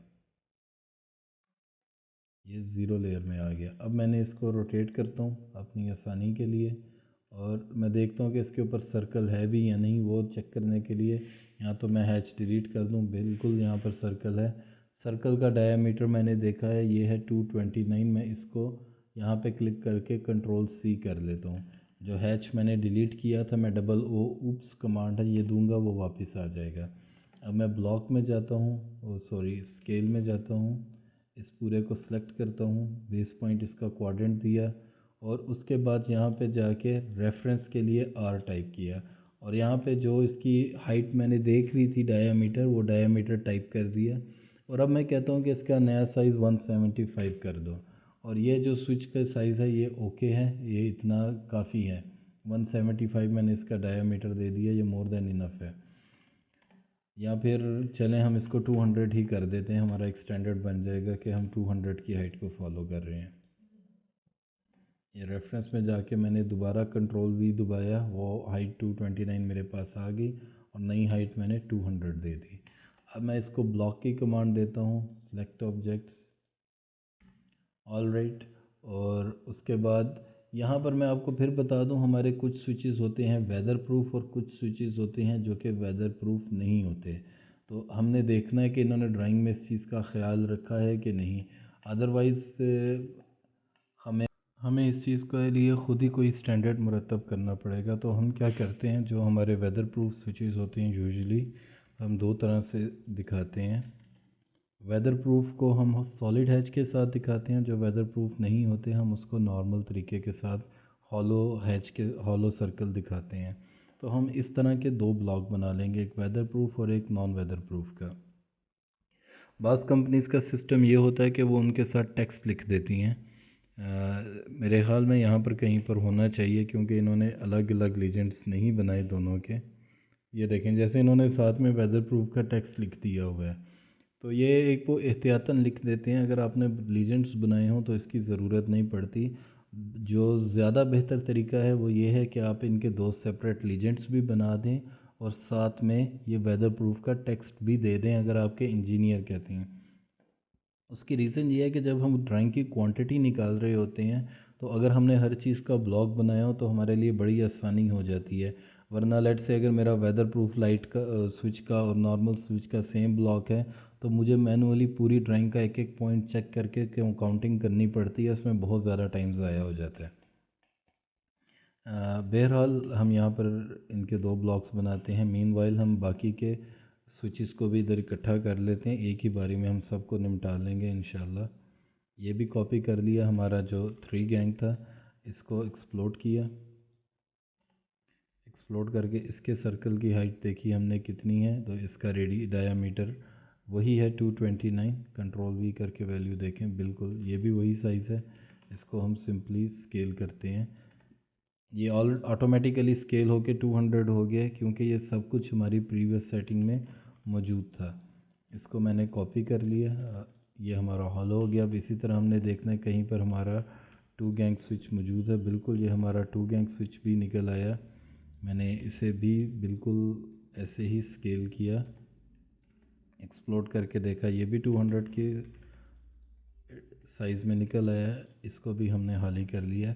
ये ज़ीरो लेयर में आ गया। अब मैंने इसको रोटेट करता हूँ अपनी आसानी के लिए, और मैं देखता हूँ कि इसके ऊपर सर्कल है भी या नहीं, वो चेक करने के लिए या तो मैं हैच डिलीट कर दूँ। बिल्कुल यहाँ पर सर्कल है। सर्कल का डायामीटर मैंने देखा है, ये है 229। मैं इसको यहाँ पे क्लिक करके कंट्रोल C कर लेता हूँ। जो हैच मैंने डिलीट किया था, मैं डबल ओ ऊप्स कमांड है ये दूंगा, वो वापस आ जाएगा। अब मैं ब्लॉक में जाता हूँ, सॉरी स्केल में जाता हूँ, इस पूरे को सिलेक्ट करता हूँ, बेस पॉइंट इसका क्वाड्रेंट दिया, और उसके बाद यहाँ पे जाके रेफरेंस के लिए R टाइप किया, और यहाँ पे जो इसकी हाइट मैंने देख ली थी डायामीटर, वो डायामीटर टाइप कर दिया। और अब मैं कहता हूँ कि इसका नया साइज़ 175 कर दो, और ये जो स्विच का साइज़ है ये ओके है, ये इतना काफ़ी है। 175 मैंने इसका डायामीटर दे दिया, ये मोर देन इनफ है। या फिर चलें हम इसको 200 ही कर देते हैं, हमारा एक स्टैंडर्ड बन जाएगा कि हम 200 की हाइट को फॉलो कर रहे हैं। ये रेफरेंस में जाके मैंने दोबारा कंट्रोल V दबाया, वो हाइट 229 मेरे पास आ गई और नई हाइट मैंने 200 दे दी। अब मैं इसको ब्लॉक की कमांड देता हूँ, सेलेक्ट ऑब्जेक्ट्स, ऑल राइट। और उसके बाद यहाँ पर मैं आपको फिर बता दूँ, हमारे कुछ स्विचेस होते हैं वेदर प्रूफ और कुछ स्विचेस होते हैं जो कि वेदर प्रूफ नहीं होते। तो हमने देखना है कि इन्होंने ड्राइंग में इस चीज़ का ख्याल रखा है कि नहीं। अदरवाइज़ हमें हमें इस चीज़ के लिए ख़ुद ही कोई स्टैंडर्ड मुरतब करना पड़ेगा। तो हम क्या करते हैं, जो हमारे वेदर प्रूफ स्विचेस होते हैं यूजुअली हम दो तरह से दिखाते हैं। वेदर प्रूफ को हम सॉलिड हैच के साथ दिखाते हैं, जो वेदर प्रूफ नहीं होते हम उसको नॉर्मल तरीके के साथ हॉलो हैच के हॉलो सर्कल दिखाते हैं। तो हम इस तरह के दो ब्लॉक बना लेंगे, एक वेदर प्रूफ और एक नॉन वेदर प्रूफ का। बाज़ कंपनीज़ का सिस्टम ये होता है कि वो उनके साथ टेक्स्ट लिख देती हैं। मेरे ख़्याल में यहाँ पर कहीं पर होना चाहिए, क्योंकि इन्होंने अलग अलग लीजेंड्स नहीं बनाए दोनों के। ये देखें, जैसे इन्होंने साथ में वेदर प्रूफ का टेक्स्ट लिख दिया हुआ है, तो ये एक वो एहतियातन लिख देते हैं। अगर आपने लीजेंड्स बनाए हों तो इसकी ज़रूरत नहीं पड़ती। जो ज़्यादा बेहतर तरीका है वो ये है कि आप इनके दो सेपरेट लीजेंड्स भी बना दें और साथ में ये वेदर प्रूफ का टेक्स्ट भी दे दें, अगर आपके इंजीनियर कहते हैं। उसकी रीज़न ये है कि जब हम ड्राइंग की क्वांटिटी निकाल रहे होते हैं, तो अगर हमने हर चीज़ का ब्लॉक बनाया हो तो हमारे लिए बड़ी आसानी हो जाती है। वरना लेट से अगर मेरा वेदर प्रूफ लाइट का स्विच का और नॉर्मल स्विच का सेम ब्लॉक है, तो मुझे मैनुअली पूरी ड्राइंग का एक एक पॉइंट चेक करके काउंटिंग करनी पड़ती है, उसमें बहुत ज़्यादा टाइम ज़ाया हो जाता है। बहरहाल हम यहाँ पर इनके दो ब्लॉक्स बनाते हैं। मीनवाइल हम बाकी के स्विचेस को भी इधर इकट्ठा कर लेते हैं, एक ही बारी में हम सबको निपटा लेंगे इंशाल्लाह। ये भी कॉपी कर लिया हमारा जो 3 गैंग था, इसको एक्सप्लोड किया। एक्सप्लोड करके इसके सर्कल की हाइट देखी हमने कितनी है, तो इसका डायामीटर वही है 229। कंट्रोल वी करके वैल्यू देखें, बिल्कुल ये भी वही साइज़ है। इसको हम सिंपली स्केल करते हैं। ये ऑटोमेटिकली स्केल होके 200 हो गया क्योंकि ये सब कुछ हमारी प्रीवियस सेटिंग में मौजूद था। इसको मैंने कॉपी कर लिया, ये हमारा हॉलो हो गया। अब इसी तरह हमने देखना है कहीं पर हमारा 2 गैंग स्विच मौजूद है। बिल्कुल ये हमारा 2 गैंग स्विच भी निकल आया। मैंने इसे भी बिल्कुल ऐसे ही स्केल किया, एक्सप्लोड करके देखा, ये भी 200 के साइज़ में निकल आया है। इसको भी हमने हाली कर लिया।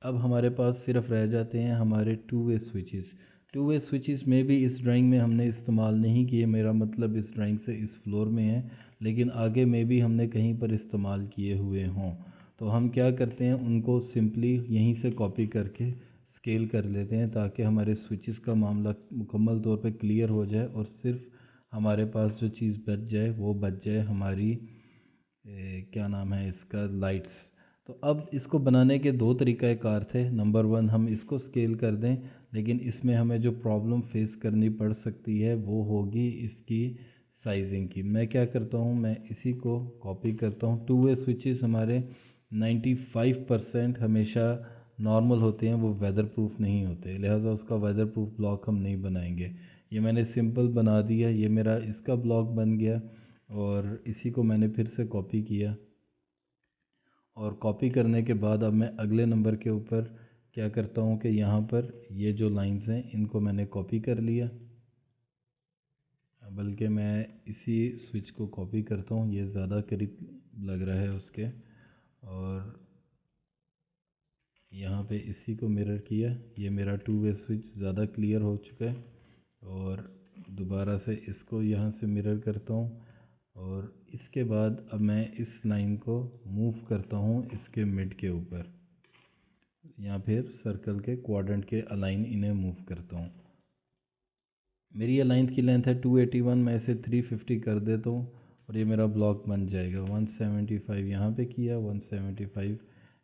अब हमारे पास सिर्फ रह जाते हैं हमारे 2 वे स्विचेस। 2 वे स्विचेस में भी इस ड्राइंग में हमने इस्तेमाल नहीं किए, मेरा मतलब इस ड्राइंग से इस फ्लोर में है, लेकिन आगे में भी हमने कहीं पर इस्तेमाल किए हुए हों। तो हम क्या करते हैं, उनको सिंपली यहीं से कॉपी करके स्केल कर लेते हैं ताकि हमारे स्विचेस का मामला मुकम्मल तौर पे क्लियर हो जाए और सिर्फ हमारे पास जो चीज़ बच जाए वो बच जाए हमारी क्या नाम है इसका, लाइट्स। तो अब इसको बनाने के दो तरीक़ाकार थे। नंबर 1 हम इसको स्केल कर दें, लेकिन इसमें हमें जो प्रॉब्लम फेस करनी पड़ सकती है वो होगी इसकी साइजिंग की। मैं क्या करता हूँ, मैं इसी को कॉपी करता हूँ। 2 वे स्विचेस हमारे 95% हमेशा नॉर्मल होते हैं, वो वेदर प्रूफ नहीं होते, लिहाजा उसका वेदर प्रूफ ब्लॉक हम नहीं बनाएंगे। ये मैंने सिंपल बना दिया, ये मेरा इसका ब्लॉक बन गया और इसी को मैंने फिर से कॉपी किया। और कॉपी करने के बाद अब मैं अगले नंबर के ऊपर क्या करता हूँ कि यहाँ पर ये जो लाइंस हैं इनको मैंने कॉपी कर लिया, बल्कि मैं इसी स्विच को कॉपी करता हूँ, ये ज़्यादा करीब लग रहा है उसके। और यहाँ पे इसी को मिरर किया, ये मेरा 2 वे स्विच ज़्यादा क्लियर हो चुका है। और दोबारा से इसको यहाँ से मिरर करता हूँ और इसके बाद अब मैं इस लाइन को मूव करता हूँ इसके मिड के ऊपर, या फिर सर्कल के क्वाड्रेंट के अलाइन इन्हें मूव करता हूँ। मेरी ये लाइन की लेंथ है 281, मैं इसे 350 कर देता हूँ और ये मेरा ब्लॉक बन जाएगा। 175 यहाँ पे किया, 175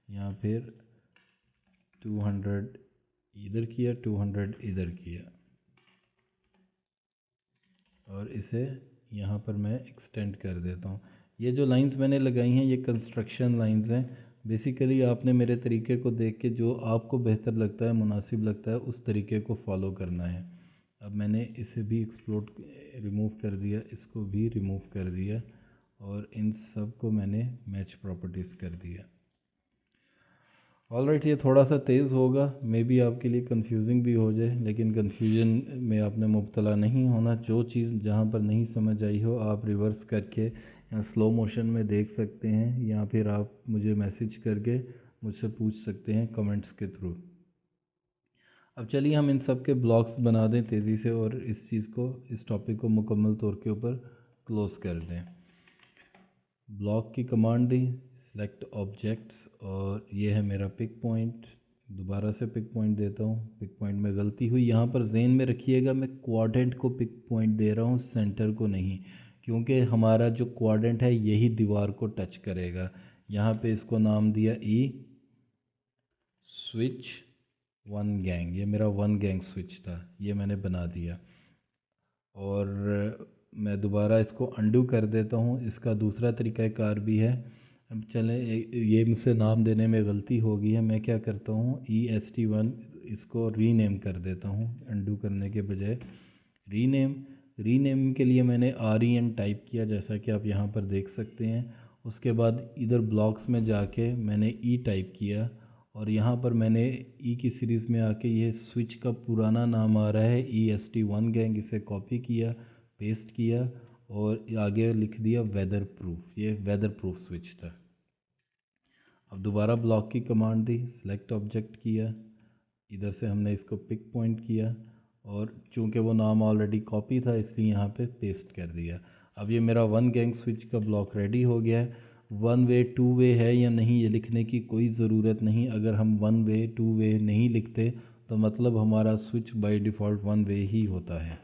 यहाँ, फिर 200 इधर किया, 200 इधर किया और इसे यहाँ पर मैं एक्सटेंड कर देता हूँ। ये जो लाइंस मैंने लगाई हैं ये कंस्ट्रक्शन लाइंस हैं। बेसिकली आपने मेरे तरीके को देख के जो आपको बेहतर लगता है, मुनासिब लगता है, उस तरीके को फॉलो करना है। अब मैंने इसे भी एक्सप्लोड रिमूव कर दिया, इसको भी रिमूव कर दिया और इन सब को मैंने मैच प्रॉपर्टीज़ कर दिया। ऑलराइट, ये थोड़ा सा तेज़ होगा, मे बी आपके लिए कंफ्यूजिंग भी हो जाए, लेकिन कंफ्यूजन में आपने मुब्तला नहीं होना। जो चीज़ जहाँ पर नहीं समझ आई हो आप रिवर्स करके या स्लो मोशन में देख सकते हैं, या फिर आप मुझे मैसेज करके मुझसे पूछ सकते हैं कमेंट्स के थ्रू। अब चलिए हम इन सब के ब्लॉक्स बना दें तेज़ी से और इस चीज़ को, इस टॉपिक को मुकम्मल तौर के ऊपर क्लोज़ कर दें। ब्लॉक की कमांड दी, सेलेक्ट ऑब्जेक्ट्स, और ये है मेरा पिक पॉइंट। दोबारा से पिक पॉइंट देता हूँ, पिक पॉइंट में गलती हुई, यहाँ पर ज़हन में रखिएगा मैं क्वाड्रेंट को पिक पॉइंट दे रहा हूँ, सेंटर को नहीं, क्योंकि हमारा जो क्वाड्रेंट है यही दीवार को टच करेगा। यहाँ पे इसको नाम दिया ई स्विच 1 गैंग, ये मेरा 1 गैंग स्विच था, ये मैंने बना दिया। और मैं दोबारा इसको अंडू कर देता हूँ। इसका दूसरा तरीक़ाकार भी है। अब चलें, ये मुझसे नाम देने में गलती हो गई है, मैं क्या करता हूँ EST1 इसको रीनेम कर देता हूँ, अंडू करने के बजाय रीनेम के लिए मैंने REN टाइप किया, जैसा कि आप यहाँ पर देख सकते हैं। उसके बाद इधर ब्लॉक्स में जाके मैंने E टाइप किया और यहाँ पर मैंने ई की सीरीज़ में आके ये स्विच का पुराना नाम आ रहा है EST1 गैंग, इसे कॉपी किया, पेस्ट किया और आगे लिख दिया वेदर प्रूफ। ये वेदर प्रूफ स्विच था। अब दोबारा ब्लॉक की कमांड दी, सेलेक्ट ऑब्जेक्ट किया, इधर से हमने इसको पिक पॉइंट किया और चूंकि वो नाम ऑलरेडी कॉपी था इसलिए यहाँ पे पेस्ट कर दिया। अब ये मेरा 1 गैंग स्विच का ब्लॉक रेडी हो गया है। वन वे टू वे है या नहीं ये लिखने की कोई ज़रूरत नहीं। अगर हम वन वे टू वे नहीं लिखते तो मतलब हमारा switch by default one way ही होता है।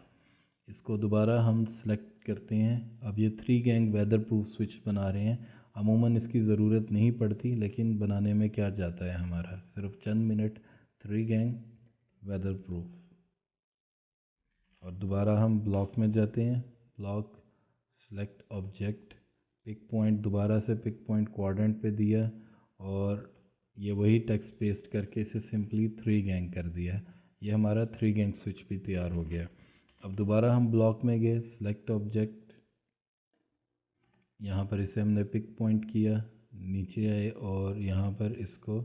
इसको दोबारा हम सेलेक्ट करते हैं। अब ये 3 गैंग वेदर प्रूफ स्विच बना रहे हैं। अमूमन इसकी ज़रूरत नहीं पड़ती, लेकिन बनाने में क्या जाता है हमारा, सिर्फ चंद मिनट। 3 gang weatherproof. और दोबारा हम ब्लॉक में जाते हैं। Block, select object, pick point, दोबारा से पिक पॉइंट क्वाड्रेंट पे दिया और ये वही टेक्स्ट पेस्ट करके इसे सिंपली 3 गैंग कर दिया। ये हमारा 3 गैंग स्विच भी तैयार हो गया। अब दोबारा हम ब्लॉक में गए, सेलेक्ट ऑब्जेक्ट, यहाँ पर इसे हमने पिक पॉइंट किया, नीचे आए और यहाँ पर इसको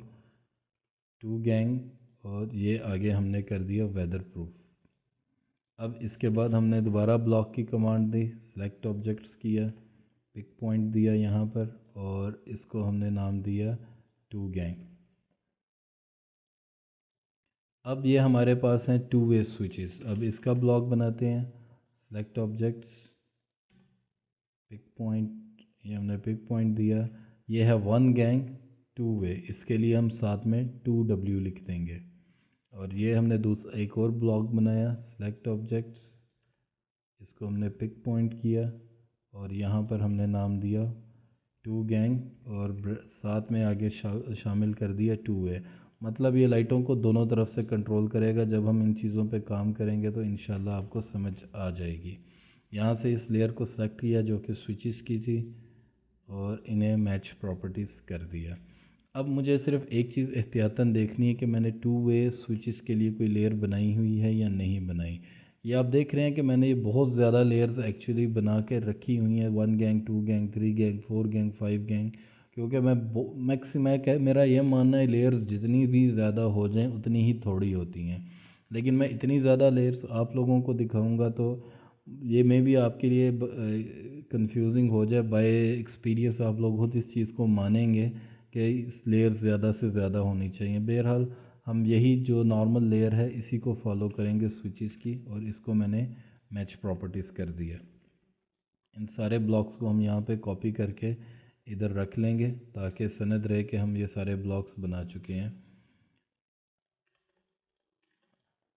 2 गैंग और ये आगे हमने कर दिया वेदर प्रूफ। अब इसके बाद हमने दोबारा ब्लॉक की कमांड दी, सेलेक्ट ऑब्जेक्ट्स किया, पिक पॉइंट दिया यहाँ पर और इसको हमने नाम दिया 2 गैंग। अब ये हमारे पास हैं 2 वे स्विचेस। अब इसका ब्लॉक बनाते हैं, सेलेक्ट ऑब्जेक्ट्स, पिक पॉइंट, ये हमने पिक पॉइंट दिया। ये है 1 गैंग 2 वे, इसके लिए हम साथ में 2W लिख देंगे। और ये हमने दूसरा एक और ब्लॉक बनाया, सेलेक्ट ऑब्जेक्ट्स, इसको हमने पिक पॉइंट किया और यहाँ पर हमने नाम दिया 2 गैंग और साथ में आगे शामिल कर दिया 2 वे। मतलब ये लाइटों को दोनों तरफ से कंट्रोल करेगा। जब हम इन चीज़ों पे काम करेंगे तो इंशाल्लाह आपको समझ आ जाएगी। यहाँ से इस लेयर को सेलेक्ट किया जो कि स्विचेस की थी और इन्हें मैच प्रॉपर्टीज़ कर दिया। अब मुझे सिर्फ एक चीज़ एहतियातन देखनी है कि मैंने 2 वे स्विचेस के लिए कोई लेयर बनाई हुई है या नहीं बनाई। ये आप देख रहे हैं कि मैंने ये बहुत ज़्यादा लेयर्स एक्चुअली बना के रखी हुई हैं, 1 gang 2 gang 3 gang 4 gang 5 gang, क्योंकि मैं मेरा ये मानना है लेयर्स जितनी भी ज़्यादा हो जाएं उतनी ही थोड़ी होती हैं। लेकिन मैं इतनी ज़्यादा लेयर्स आप लोगों को दिखाऊंगा तो ये मे भी आपके लिए कंफ्यूजिंग हो जाए। बाय एक्सपीरियंस आप लोग खुद इस चीज़ को मानेंगे कि इस लेयर ज़्यादा से ज़्यादा होनी चाहिए। बहरहाल हम यही जो नॉर्मल लेयर है इसी को फॉलो करेंगे स्विचेस की, और इसको मैंने मैच प्रॉपर्टीज़ कर दिया। इन सारे ब्लॉक्स को हम यहाँ पे कॉपी करके इधर रख लेंगे ताकि सनद रहे कि हम ये सारे ब्लॉक्स बना चुके हैं।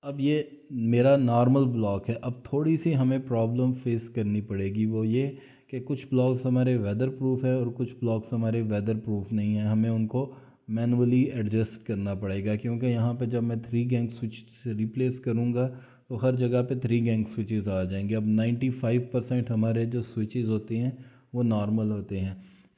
अब ये मेरा नॉर्मल ब्लॉक है। अब थोड़ी सी हमें प्रॉब्लम फेस करनी पड़ेगी, वो ये कि कुछ ब्लॉक्स हमारे वेदर प्रूफ है और कुछ ब्लॉक्स हमारे वेदर प्रूफ नहीं है। हमें उनको मैनुअली एडजस्ट करना पड़ेगा, क्योंकि यहाँ पे जब मैं 3 गैंग स्विच से रिप्लेस करूँगा तो हर जगह पे 3 गैंग स्विचेस आ जाएंगे। अब 95% हमारे जो स्विचेस होते हैं वो नॉर्मल होते हैं।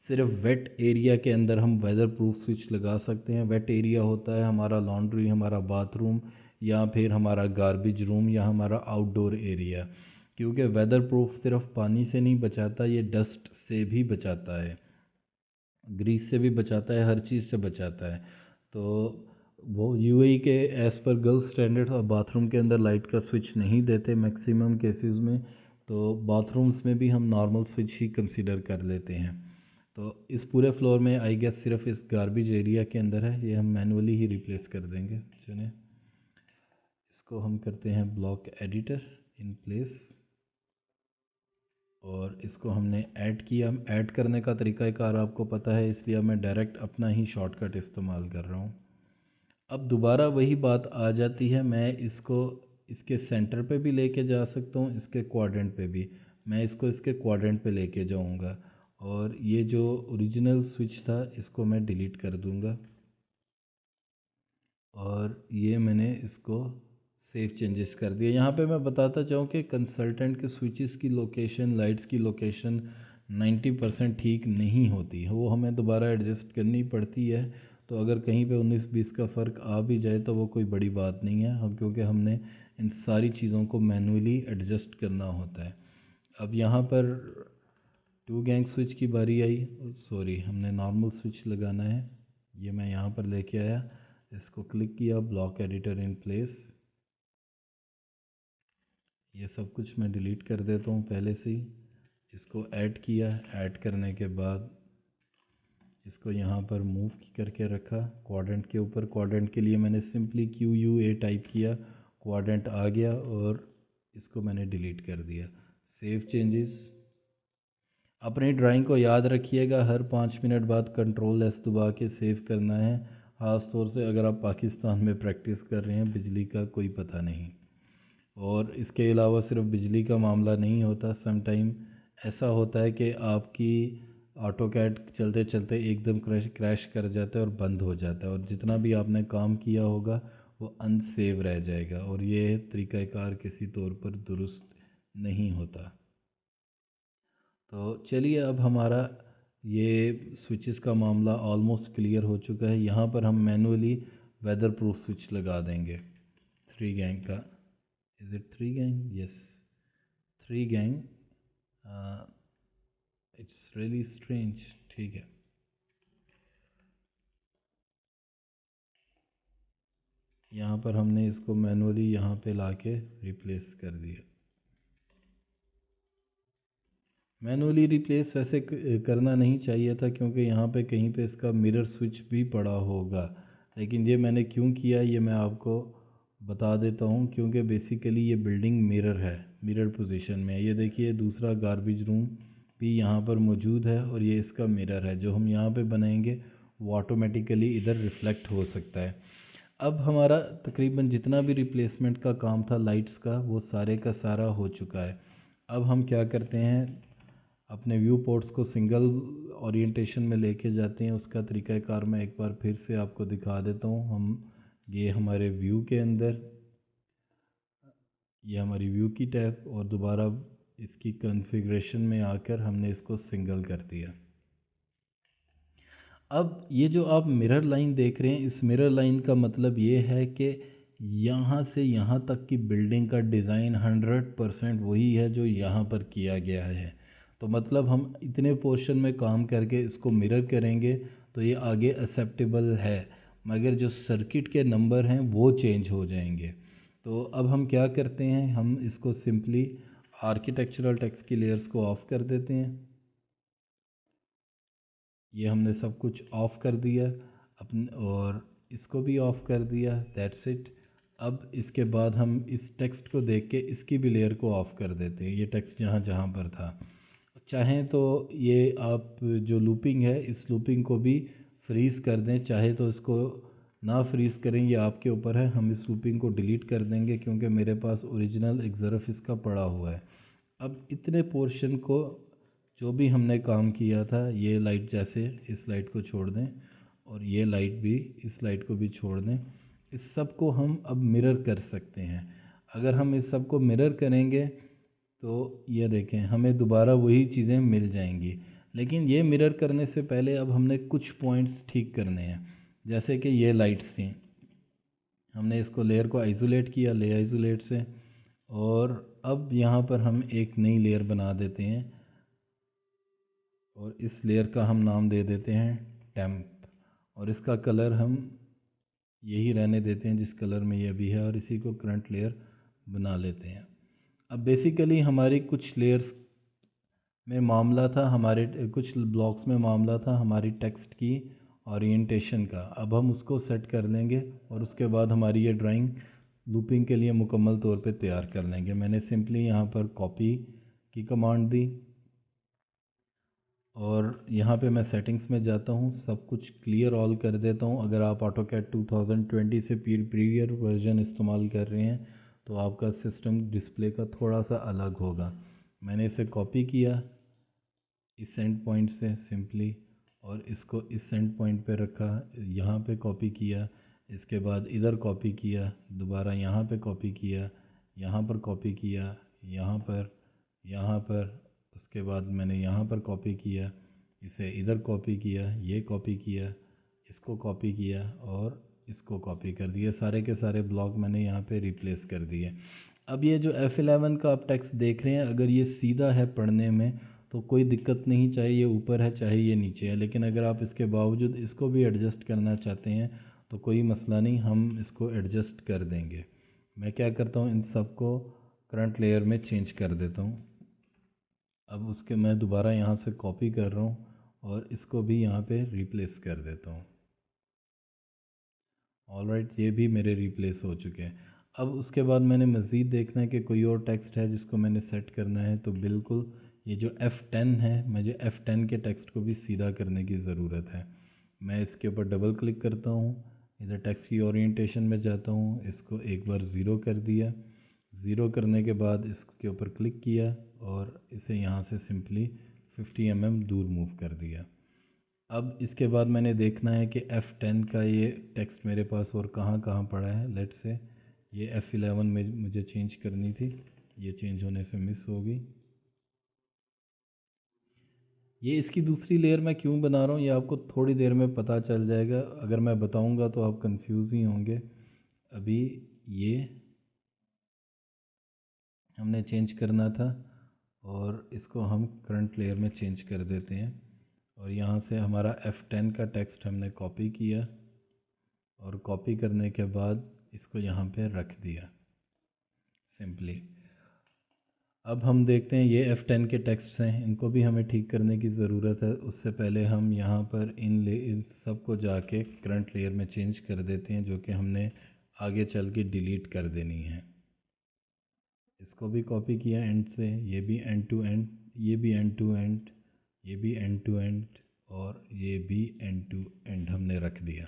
सिर्फ वेट एरिया के अंदर हम वेदर प्रूफ स्विच लगा सकते हैं। वेट एरिया होता है हमारा लॉन्ड्री, हमारा बाथरूम, या फिर हमारा गार्बेज रूम, या हमारा आउटडोर एरिया। क्योंकि वेदर प्रूफ सिर्फ पानी से नहीं बचाता, ये डस्ट से भी बचाता है, ग्रीस से भी बचाता है, हर चीज़ से बचाता है। तो वो यूएई के as per girls standard bathroom के अंदर लाइट का स्विच नहीं देते मैक्सिमम केसेस में, तो बाथरूम्स में भी हम नॉर्मल स्विच ही कंसीडर कर लेते हैं। तो इस पूरे फ्लोर में आई गेस सिर्फ इस गार्बेज एरिया के अंदर है, ये हम मैनुअली ही रिप्लेस कर देंगे। चलिए इसको हम करते हैं ब्लॉक एडिटर इन प्लेस, और इसको हमने ऐड किया। ऐड करने का तरीक़ाकार आपको पता है, इसलिए मैं डायरेक्ट अपना ही शॉर्टकट इस्तेमाल कर रहा हूँ। अब दोबारा वही बात आ जाती है, मैं इसको इसके सेंटर पे भी लेके जा सकता हूँ, इसके क्वाड्रेंट पे भी। मैं इसको इसके क्वाड्रेंट पे लेके जाऊँगा और ये जो ओरिजिनल स्विच था इसको मैं डिलीट कर दूँगा, और ये मैंने इसको सेव चेंजेस कर दिया। यहाँ पे मैं बताता चाहूँ कि कंसल्टेंट के स्विचेस की लोकेशन, लाइट्स की लोकेशन 90% ठीक नहीं होती है, वो हमें दोबारा एडजस्ट करनी पड़ती है। तो अगर कहीं पे 19-20 का फ़र्क आ भी जाए तो वो कोई बड़ी बात नहीं है, हम क्योंकि हमने इन सारी चीज़ों को मैनुअली एडजस्ट करना होता है। अब यहाँ पर 2 गैंग स्विच की बारी आई, सॉरी हमने नॉर्मल स्विच लगाना है। ये मैं यहाँ पर लेके आया, इसको क्लिक किया, ब्लॉक एडिटर इन प्लेस। ये सब कुछ मैं डिलीट कर देता हूँ पहले से ही। इसको ऐड किया, ऐड करने के बाद इसको यहाँ पर मूव करके रखा क्वाड्रेंट के ऊपर। क्वाड्रेंट के लिए मैंने सिंपली QUA टाइप किया, क्वाड्रेंट आ गया और इसको मैंने डिलीट कर दिया। Save changes. अपनी ड्राइंग को याद रखिएगा, हर 5 मिनट बाद कंट्रोल एस दबा के सेव करना है। ख़ास तौर से अगर आप पाकिस्तान में प्रैक्टिस कर रहे हैं, बिजली का कोई पता नहीं। और इसके अलावा सिर्फ बिजली का मामला नहीं होता, सम टाइम ऐसा होता है कि आपकी ऑटो कैड चलते चलते एकदम क्रैश कर जाता है और बंद हो जाता है, और जितना भी आपने काम किया होगा वो अनसेव रह जाएगा, और ये तरीक़ाकार किसी तौर पर दुरुस्त नहीं होता। तो चलिए, अब हमारा ये स्विचेस का मामला ऑलमोस्ट क्लियर हो चुका है। यहाँ पर हम मैनुअली वेदर प्रूफ स्विच लगा देंगे 3 गैंग का। Is it 3 gang? Yes, 3 gang. It's really strange. ठीक है, यहाँ पर हमने इसको मैनुअली यहाँ पे लाके रिप्लेस कर दिया। मैनुअली रिप्लेस वैसे करना नहीं चाहिए था, क्योंकि यहाँ पे कहीं पे इसका मिरर स्विच भी पड़ा होगा, लेकिन ये मैंने क्यों किया ये मैं आपको बता देता हूँ। क्योंकि बेसिकली ये बिल्डिंग मिरर है, मिरर पोजीशन में है। ये देखिए, दूसरा गार्बेज रूम भी यहाँ पर मौजूद है, और ये इसका मिरर है। जो हम यहाँ पे बनाएंगे वो ऑटोमेटिकली इधर रिफ़्लेक्ट हो सकता है। अब हमारा तकरीबन जितना भी रिप्लेसमेंट का काम था लाइट्स का, वो सारे का सारा हो चुका है। अब हम क्या करते हैं, अपने व्यू पोर्ट्स को सिंगल ओरिएंटेशन में लेके जाते हैं। उसका तरीक़ाकार मैं एक बार फिर से आपको दिखा देता हूँ। ये हमारे व्यू के अंदर, ये हमारी व्यू की टैब, और दोबारा इसकी कॉन्फ़िगरेशन में आकर हमने इसको सिंगल कर दिया। अब ये जो आप मिरर लाइन देख रहे हैं, इस मिरर लाइन का मतलब ये है कि यहाँ से यहाँ तक की बिल्डिंग का डिज़ाइन 100% वही है जो यहाँ पर किया गया है। तो मतलब हम इतने पोर्शन में काम करके इसको मिरर करेंगे तो ये आगे एक्सेप्टेबल है, मगर जो सर्किट के नंबर हैं वो चेंज हो जाएंगे। तो अब हम क्या करते हैं, हम इसको सिंपली आर्किटेक्चरल टेक्स्ट की लेयर्स को ऑफ़ कर देते हैं। ये हमने सब कुछ ऑफ़ कर दिया अपन, और इसको भी ऑफ़ कर दिया। That's it. अब इसके बाद हम इस टेक्स्ट को देख के इसकी भी लेयर को ऑफ़ कर देते हैं। ये टेक्स्ट जहाँ जहाँ पर था, चाहें तो ये आप जो लूपिंग है इस लूपिंग को भी फ्रीज़ कर दें, चाहे तो इसको ना फ्रीज़ करें, ये आपके ऊपर है। हम इस लूपिंग को डिलीट कर देंगे क्योंकि मेरे पास ओरिजिनल एक ज़रफ़ इसका पड़ा हुआ है। अब इतने पोर्शन को जो भी हमने काम किया था, ये लाइट जैसे इस लाइट को छोड़ दें, और ये लाइट भी इस लाइट को भी छोड़ दें। इस सब को हम अब मिरर कर सकते हैं। अगर हम इस सब को मिरर करेंगे तो ये देखें, हमें दोबारा वही चीज़ें मिल जाएंगी। लेकिन ये मिरर करने से पहले अब हमने कुछ पॉइंट्स ठीक करने हैं। जैसे कि ये लाइट्स थी, हमने इसको लेयर को आइसोलेट किया ले आइसोलेट से, और अब यहाँ पर हम एक नई लेयर बना देते हैं, और इस लेयर का हम नाम दे देते हैं टेम्प, और इसका कलर हम यही रहने देते हैं जिस कलर में ये अभी है, और इसी को करंट लेयर बना लेते हैं। अब बेसिकली हमारी कुछ लेयर्स में मामला था, हमारे कुछ ब्लॉक्स में मामला था हमारी टेक्स्ट की ओरिएंटेशन का। अब हम उसको सेट कर लेंगे, और उसके बाद हमारी ये ड्राइंग लूपिंग के लिए मुकम्मल तौर पे तैयार कर लेंगे। मैंने सिंपली यहाँ पर कॉपी की कमांड दी, और यहाँ पे मैं सेटिंग्स में जाता हूँ, सब कुछ क्लियर ऑल कर देता हूँ। अगर आप ऑटोकैड 2020 से प्रीवियर वर्जन इस्तेमाल कर रहे हैं तो आपका सिस्टम डिस्प्ले का थोड़ा सा अलग होगा। मैंने इसे कॉपी किया इस एंड पॉइंट से सिंपली, और इसको इस एंड पॉइंट पे रखा, यहाँ पे कॉपी किया, इसके बाद इधर कॉपी किया, दोबारा यहाँ पे कॉपी किया, यहाँ पर कॉपी किया, यहाँ पर, उसके बाद मैंने यहाँ पर कॉपी किया, इसे इधर कॉपी किया, ये कॉपी किया, इसको कॉपी किया, और इसको कॉपी कर दिया। सारे के सारे ब्लॉक मैंने यहाँ पे रिप्लेस कर दिए। अब ये जो F11 का आप टेक्स्ट देख रहे हैं, अगर ये सीधा है पढ़ने में तो कोई दिक्कत नहीं, चाहे ये ऊपर है चाहे ये नीचे है। लेकिन अगर आप इसके बावजूद इसको भी एडजस्ट करना चाहते हैं तो कोई मसला नहीं, हम इसको एडजस्ट कर देंगे। मैं क्या करता हूँ, इन सब को करंट लेयर में चेंज कर देता हूँ। अब उसके मैं दोबारा यहाँ से कॉपी कर रहा हूँ, और इसको भी यहाँ पे रिप्लेस कर देता हूँ। ऑलराइट, ये भी मेरे रिप्लेस हो चुके हैं। अब उसके बाद मैंने मज़ीद देखना है कि कोई और टेक्स्ट है जिसको मैंने सेट करना है, तो बिल्कुल ये जो F10 है, मुझे F10 के टेक्स्ट को भी सीधा करने की ज़रूरत है। मैं इसके ऊपर डबल क्लिक करता हूँ, इधर टेक्स्ट की ओरिएंटेशन में जाता हूँ, इसको एक बार ज़ीरो कर दिया। ज़ीरो करने के बाद इसके ऊपर क्लिक किया और इसे यहाँ से सिंपली 50 mm दूर मूव कर दिया। अब इसके बाद मैंने देखना है कि F10 का ये टेक्स्ट मेरे पास और कहाँ कहाँ पड़ा है। लेट से ये F11 में मुझे चेंज करनी थी, ये चेंज होने से मिस हो गई। ये इसकी दूसरी लेयर मैं क्यों बना रहा हूँ ये आपको थोड़ी देर में पता चल जाएगा। अगर मैं बताऊँगा तो आप कंफ्यूज ही होंगे। अभी ये हमने चेंज करना था और इसको हम करंट लेयर में चेंज कर देते हैं। और यहाँ से हमारा F10 का टेक्स्ट हमने कॉपी किया और कॉपी करने के बाद इसको यहाँ पे रख दिया सिंपली। अब हम देखते हैं ये F10 के टेक्स्ट हैं, इनको भी हमें ठीक करने की ज़रूरत है। उससे पहले हम यहाँ पर इन सब को जाके करंट लेयर में चेंज कर देते हैं, जो कि हमने आगे चल के डिलीट कर देनी है। इसको भी कॉपी किया एंड से, ये भी एंड टू एंड, ये भी एंड टू एंड, ये भी एंड टू एंड और ये भी एंड टू एंड हमने रख दिया।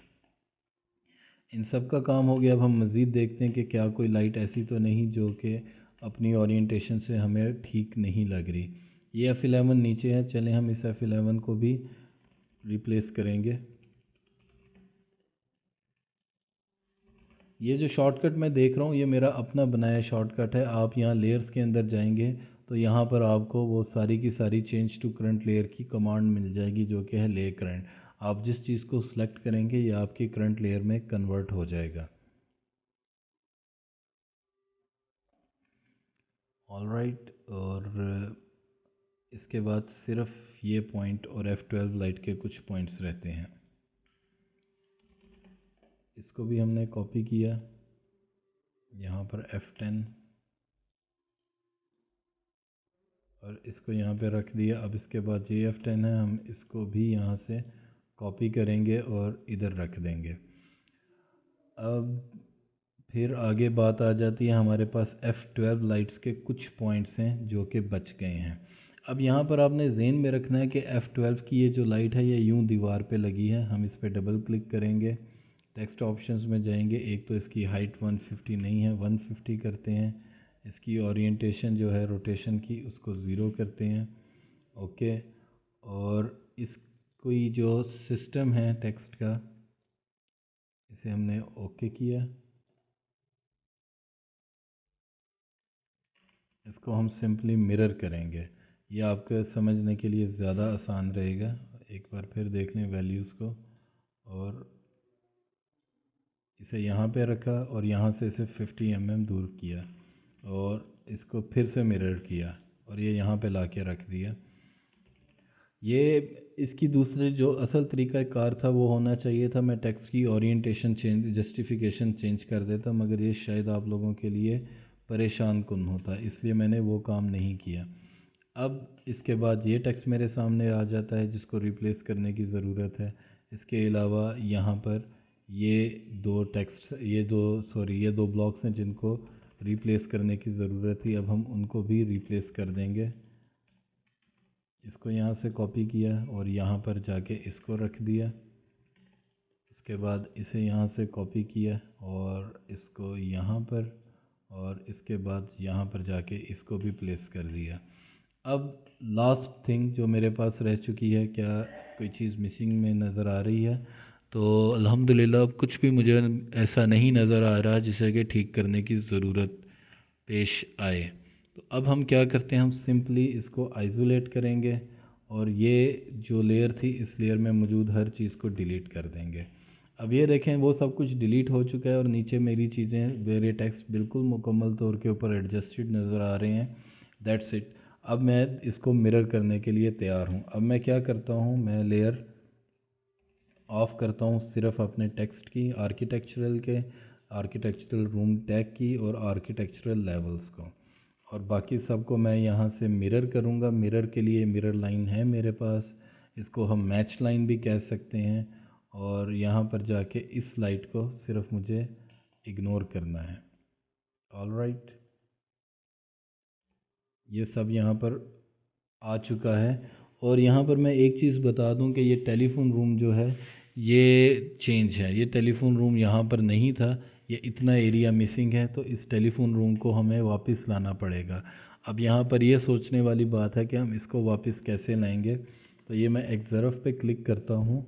इन सब का काम हो गया। अब हम मज़ीद देखते हैं कि क्या कोई लाइट ऐसी तो नहीं जो कि अपनी ओरिएंटेशन से हमें ठीक नहीं लग रही। ये F11 नीचे है, चलें हम इस F11 को भी रिप्लेस करेंगे। ये जो शॉर्टकट मैं देख रहा हूँ ये मेरा अपना बनाया शॉर्टकट है। आप यहाँ लेयर्स के अंदर जाएंगे तो यहाँ पर आपको वो सारी की सारी चेंज टू करंट लेयर की कमांड मिल जाएगी, जो कि है ले करंट। आप जिस चीज़ को सिलेक्ट करेंगे ये आपकी करंट लेयर में कन्वर्ट हो जाएगा। ऑलराइट, और इसके बाद सिर्फ ये पॉइंट और F12 लाइट के कुछ पॉइंट्स रहते हैं। इसको भी हमने कॉपी किया, यहाँ पर F10 और इसको यहाँ पे रख दिया। अब इसके बाद ये F10 है, हम इसको भी यहाँ से कॉपी करेंगे और इधर रख देंगे। अब फिर आगे बात आ जाती है, हमारे पास F12 लाइट्स के कुछ पॉइंट्स हैं जो कि बच गए हैं। अब यहाँ पर आपने ज़हन में रखना है कि F12 की ये जो लाइट है ये यूं दीवार पे लगी है। हम इस पर डबल क्लिक करेंगे, टेक्स्ट ऑप्शंस में जाएंगे। एक तो इसकी हाइट 150 नहीं है, 150 करते हैं। इसकी ओरिएंटेशन जो है रोटेशन की उसको ज़ीरो करते हैं, ओके। और इस कोई जो सिस्टम है टेक्स्ट का, इसे हमने ओके किया। इसको हम सिंपली मिरर करेंगे, ये आपके समझने के लिए ज़्यादा आसान रहेगा। एक बार फिर देख लें वैल्यूज़ को, और इसे यहाँ पे रखा और यहाँ से इसे 50 mm दूर किया और इसको फिर से मिरर किया और ये यहाँ पे ला के रख दिया। ये इसकी दूसरे जो असल तरीका कार था वो होना चाहिए था मैं टेक्स्ट की ओरिएंटेशन चेंज, जस्टिफिकेशन चेंज कर देता, मगर ये शायद आप लोगों के लिए परेशान कुन होता, इसलिए मैंने वो काम नहीं किया। अब इसके बाद ये टेक्स्ट मेरे सामने आ जाता है जिसको रिप्लेस करने की ज़रूरत है। इसके अलावा यहाँ पर ये दो ब्लॉक्स हैं जिनको रिप्लेस करने की ज़रूरत थी। अब हम उनको भी रिप्लेस कर देंगे। इसको यहाँ से कॉपी किया और यहाँ पर जाके इसको रख दिया। उसके बाद इसे यहाँ से कॉपी किया और इसको यहाँ पर, और इसके बाद यहाँ पर जाके इसको भी प्लेस कर दिया। अब लास्ट थिंग जो मेरे पास रह चुकी है, क्या कोई चीज़ मिसिंग में नज़र आ रही है? तो अल्हम्दुलिल्लाह अब कुछ भी मुझे ऐसा नहीं नज़र आ रहा जिसे कि ठीक करने की ज़रूरत पेश आए। तो अब हम क्या करते हैं, हम सिंपली इसको आइसोलेट करेंगे और ये जो लेयर थी इस लेयर में मौजूद हर चीज़ को डिलीट कर देंगे। अब ये देखें वो सब कुछ डिलीट हो चुका है और नीचे मेरी चीज़ें, मेरे टेक्स्ट बिल्कुल मुकम्मल तौर के ऊपर एडजस्टेड नज़र आ रहे हैं। That's it. अब मैं इसको मिरर करने के लिए तैयार हूँ। अब मैं क्या करता हूँ, मैं लेयर ऑफ़ करता हूँ सिर्फ अपने टेक्स्ट की, आर्किटेक्चरल रूम टैग की और आर्किटेक्चरल लेवल्स को, और बाकी सब को मैं यहाँ से मिरर करूँगा। मिरर के लिए मिरर लाइन है मेरे पास, इसको हम मैच लाइन भी कह सकते हैं। और यहाँ पर जाके इस लाइट को सिर्फ मुझे इग्नोर करना है। ऑलराइट, ये सब यहाँ पर आ चुका है। और यहाँ पर मैं एक चीज़ बता दूँ कि ये टेलीफोन रूम जो है ये चेंज है। ये टेलीफोन रूम यहाँ पर नहीं था, ये इतना एरिया मिसिंग है, तो इस टेलीफोन रूम को हमें वापस लाना पड़ेगा। अब यहाँ पर ये सोचने वाली बात है कि हम इसको वापस कैसे लाएंगे। तो ये मैं एक्सर्फ पे क्लिक करता हूँ।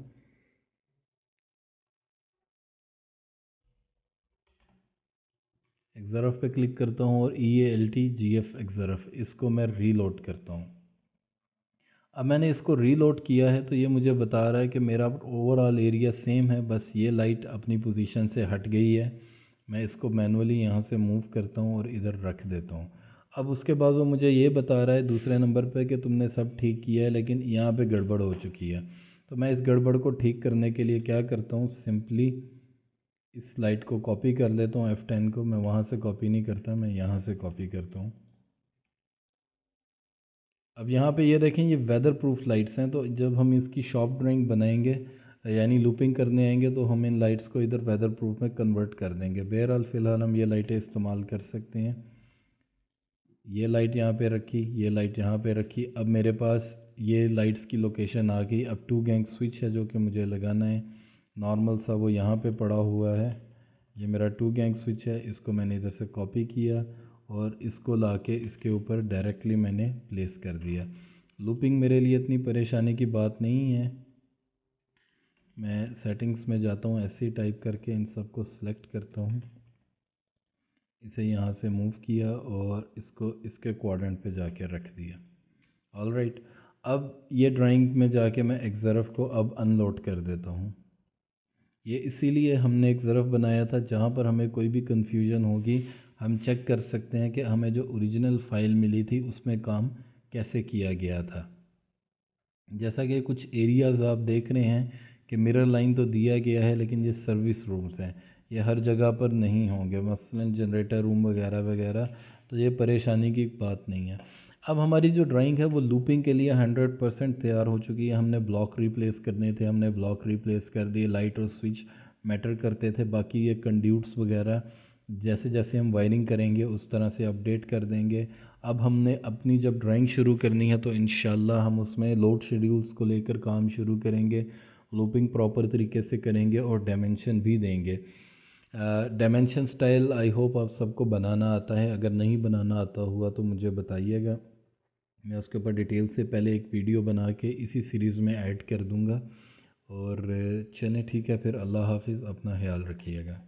एक्सर्फ पे क्लिक करता हूँ और EALTGF एक्सर्फ, इसको मैं रीलोड करता हूँ। अब मैंने इसको रीलोड किया है तो ये मुझे बता रहा है कि मेरा ओवरऑल एरिया सेम है, बस ये लाइट अपनी पोजीशन से हट गई है। मैं इसको मैनुअली यहाँ से मूव करता हूँ और इधर रख देता हूँ। अब उसके बाद वो मुझे ये बता रहा है दूसरे नंबर पे कि तुमने सब ठीक किया है लेकिन यहाँ पे गड़बड़ हो चुकी है। तो मैं इस गड़बड़ को ठीक करने के लिए क्या करता हूँ, सिंपली इस लाइट को कॉपी कर लेता हूँ। F10 को मैं वहाँ से कॉपी नहीं करता, मैं यहाँ से कॉपी करता हूँ। अब यहाँ पे ये देखें, ये वेदर प्रूफ लाइट्स हैं, तो जब हम इसकी शॉप ड्राइंग बनाएंगे यानी लूपिंग करने आएंगे तो हम इन लाइट्स को इधर वेदर प्रूफ में कन्वर्ट कर देंगे। बहरहाल फ़िलहाल हम ये लाइटें इस्तेमाल कर सकते हैं। ये लाइट यहाँ पे रखी, ये लाइट यहाँ पे रखी। अब मेरे पास ये लाइट्स की लोकेशन आ गई। अब 2 गैंग स्विच है जो कि मुझे लगाना है, नॉर्मल सा वो यहाँ पे पड़ा हुआ है। ये मेरा 2 गैंग स्विच है, इसको मैंने इधर से कॉपी किया और इसको लाके इसके ऊपर डायरेक्टली मैंने प्लेस कर दिया। लूपिंग मेरे लिए इतनी परेशानी की बात नहीं है। मैं सेटिंग्स में जाता हूँ, ऐसे ही टाइप करके इन सब को सिलेक्ट करता हूँ, इसे यहाँ से मूव किया और इसको इसके क्वाड्रेंट पे जाके रख दिया। ऑलराइट, अब ये ड्राइंग में जाके मैं एक्सर्फ को अब अनलोड कर देता हूँ। ये इसीलिए हमने एक ज़रफ़ बनाया था जहाँ पर हमें कोई भी कन्फ्यूजन होगी हम चेक कर सकते हैं कि हमें जो ओरिजिनल फ़ाइल मिली थी उसमें काम कैसे किया गया था। जैसा कि कुछ एरियाज़ आप देख रहे हैं कि मिरर लाइन तो दिया गया है लेकिन ये सर्विस रूम्स हैं, ये हर जगह पर नहीं होंगे, मसलन जनरेटर रूम वगैरह वगैरह, तो ये परेशानी की बात नहीं है। अब हमारी जो ड्राइंग है वो लूपिंग के लिए 100% तैयार हो चुकी है। हमने ब्लॉक रिप्लेस करने थे, हमने ब्लॉक रिप्लेस कर दिए। लाइट और स्विच मैटर करते थे, बाकी ये कंड्यूट्स वगैरह जैसे जैसे हम वायरिंग करेंगे उस तरह से अपडेट कर देंगे। अब हमने अपनी जब ड्राइंग शुरू करनी है तो इंशाल्लाह हम उसमें लोड शेड्यूल्स को लेकर काम शुरू करेंगे, लूपिंग प्रॉपर तरीके से करेंगे और डायमेंशन भी देंगे। डायमेंशन स्टाइल आई होप आप सबको बनाना आता है, अगर नहीं बनाना आता हुआ तो मुझे बताइएगा, मैं उसके ऊपर डिटेल से पहले एक वीडियो बना के इसी सीरीज़ में ऐड कर दूंगा। और चलें ठीक है फिर, अल्लाह हाफिज़, अपना ख्याल रखिएगा।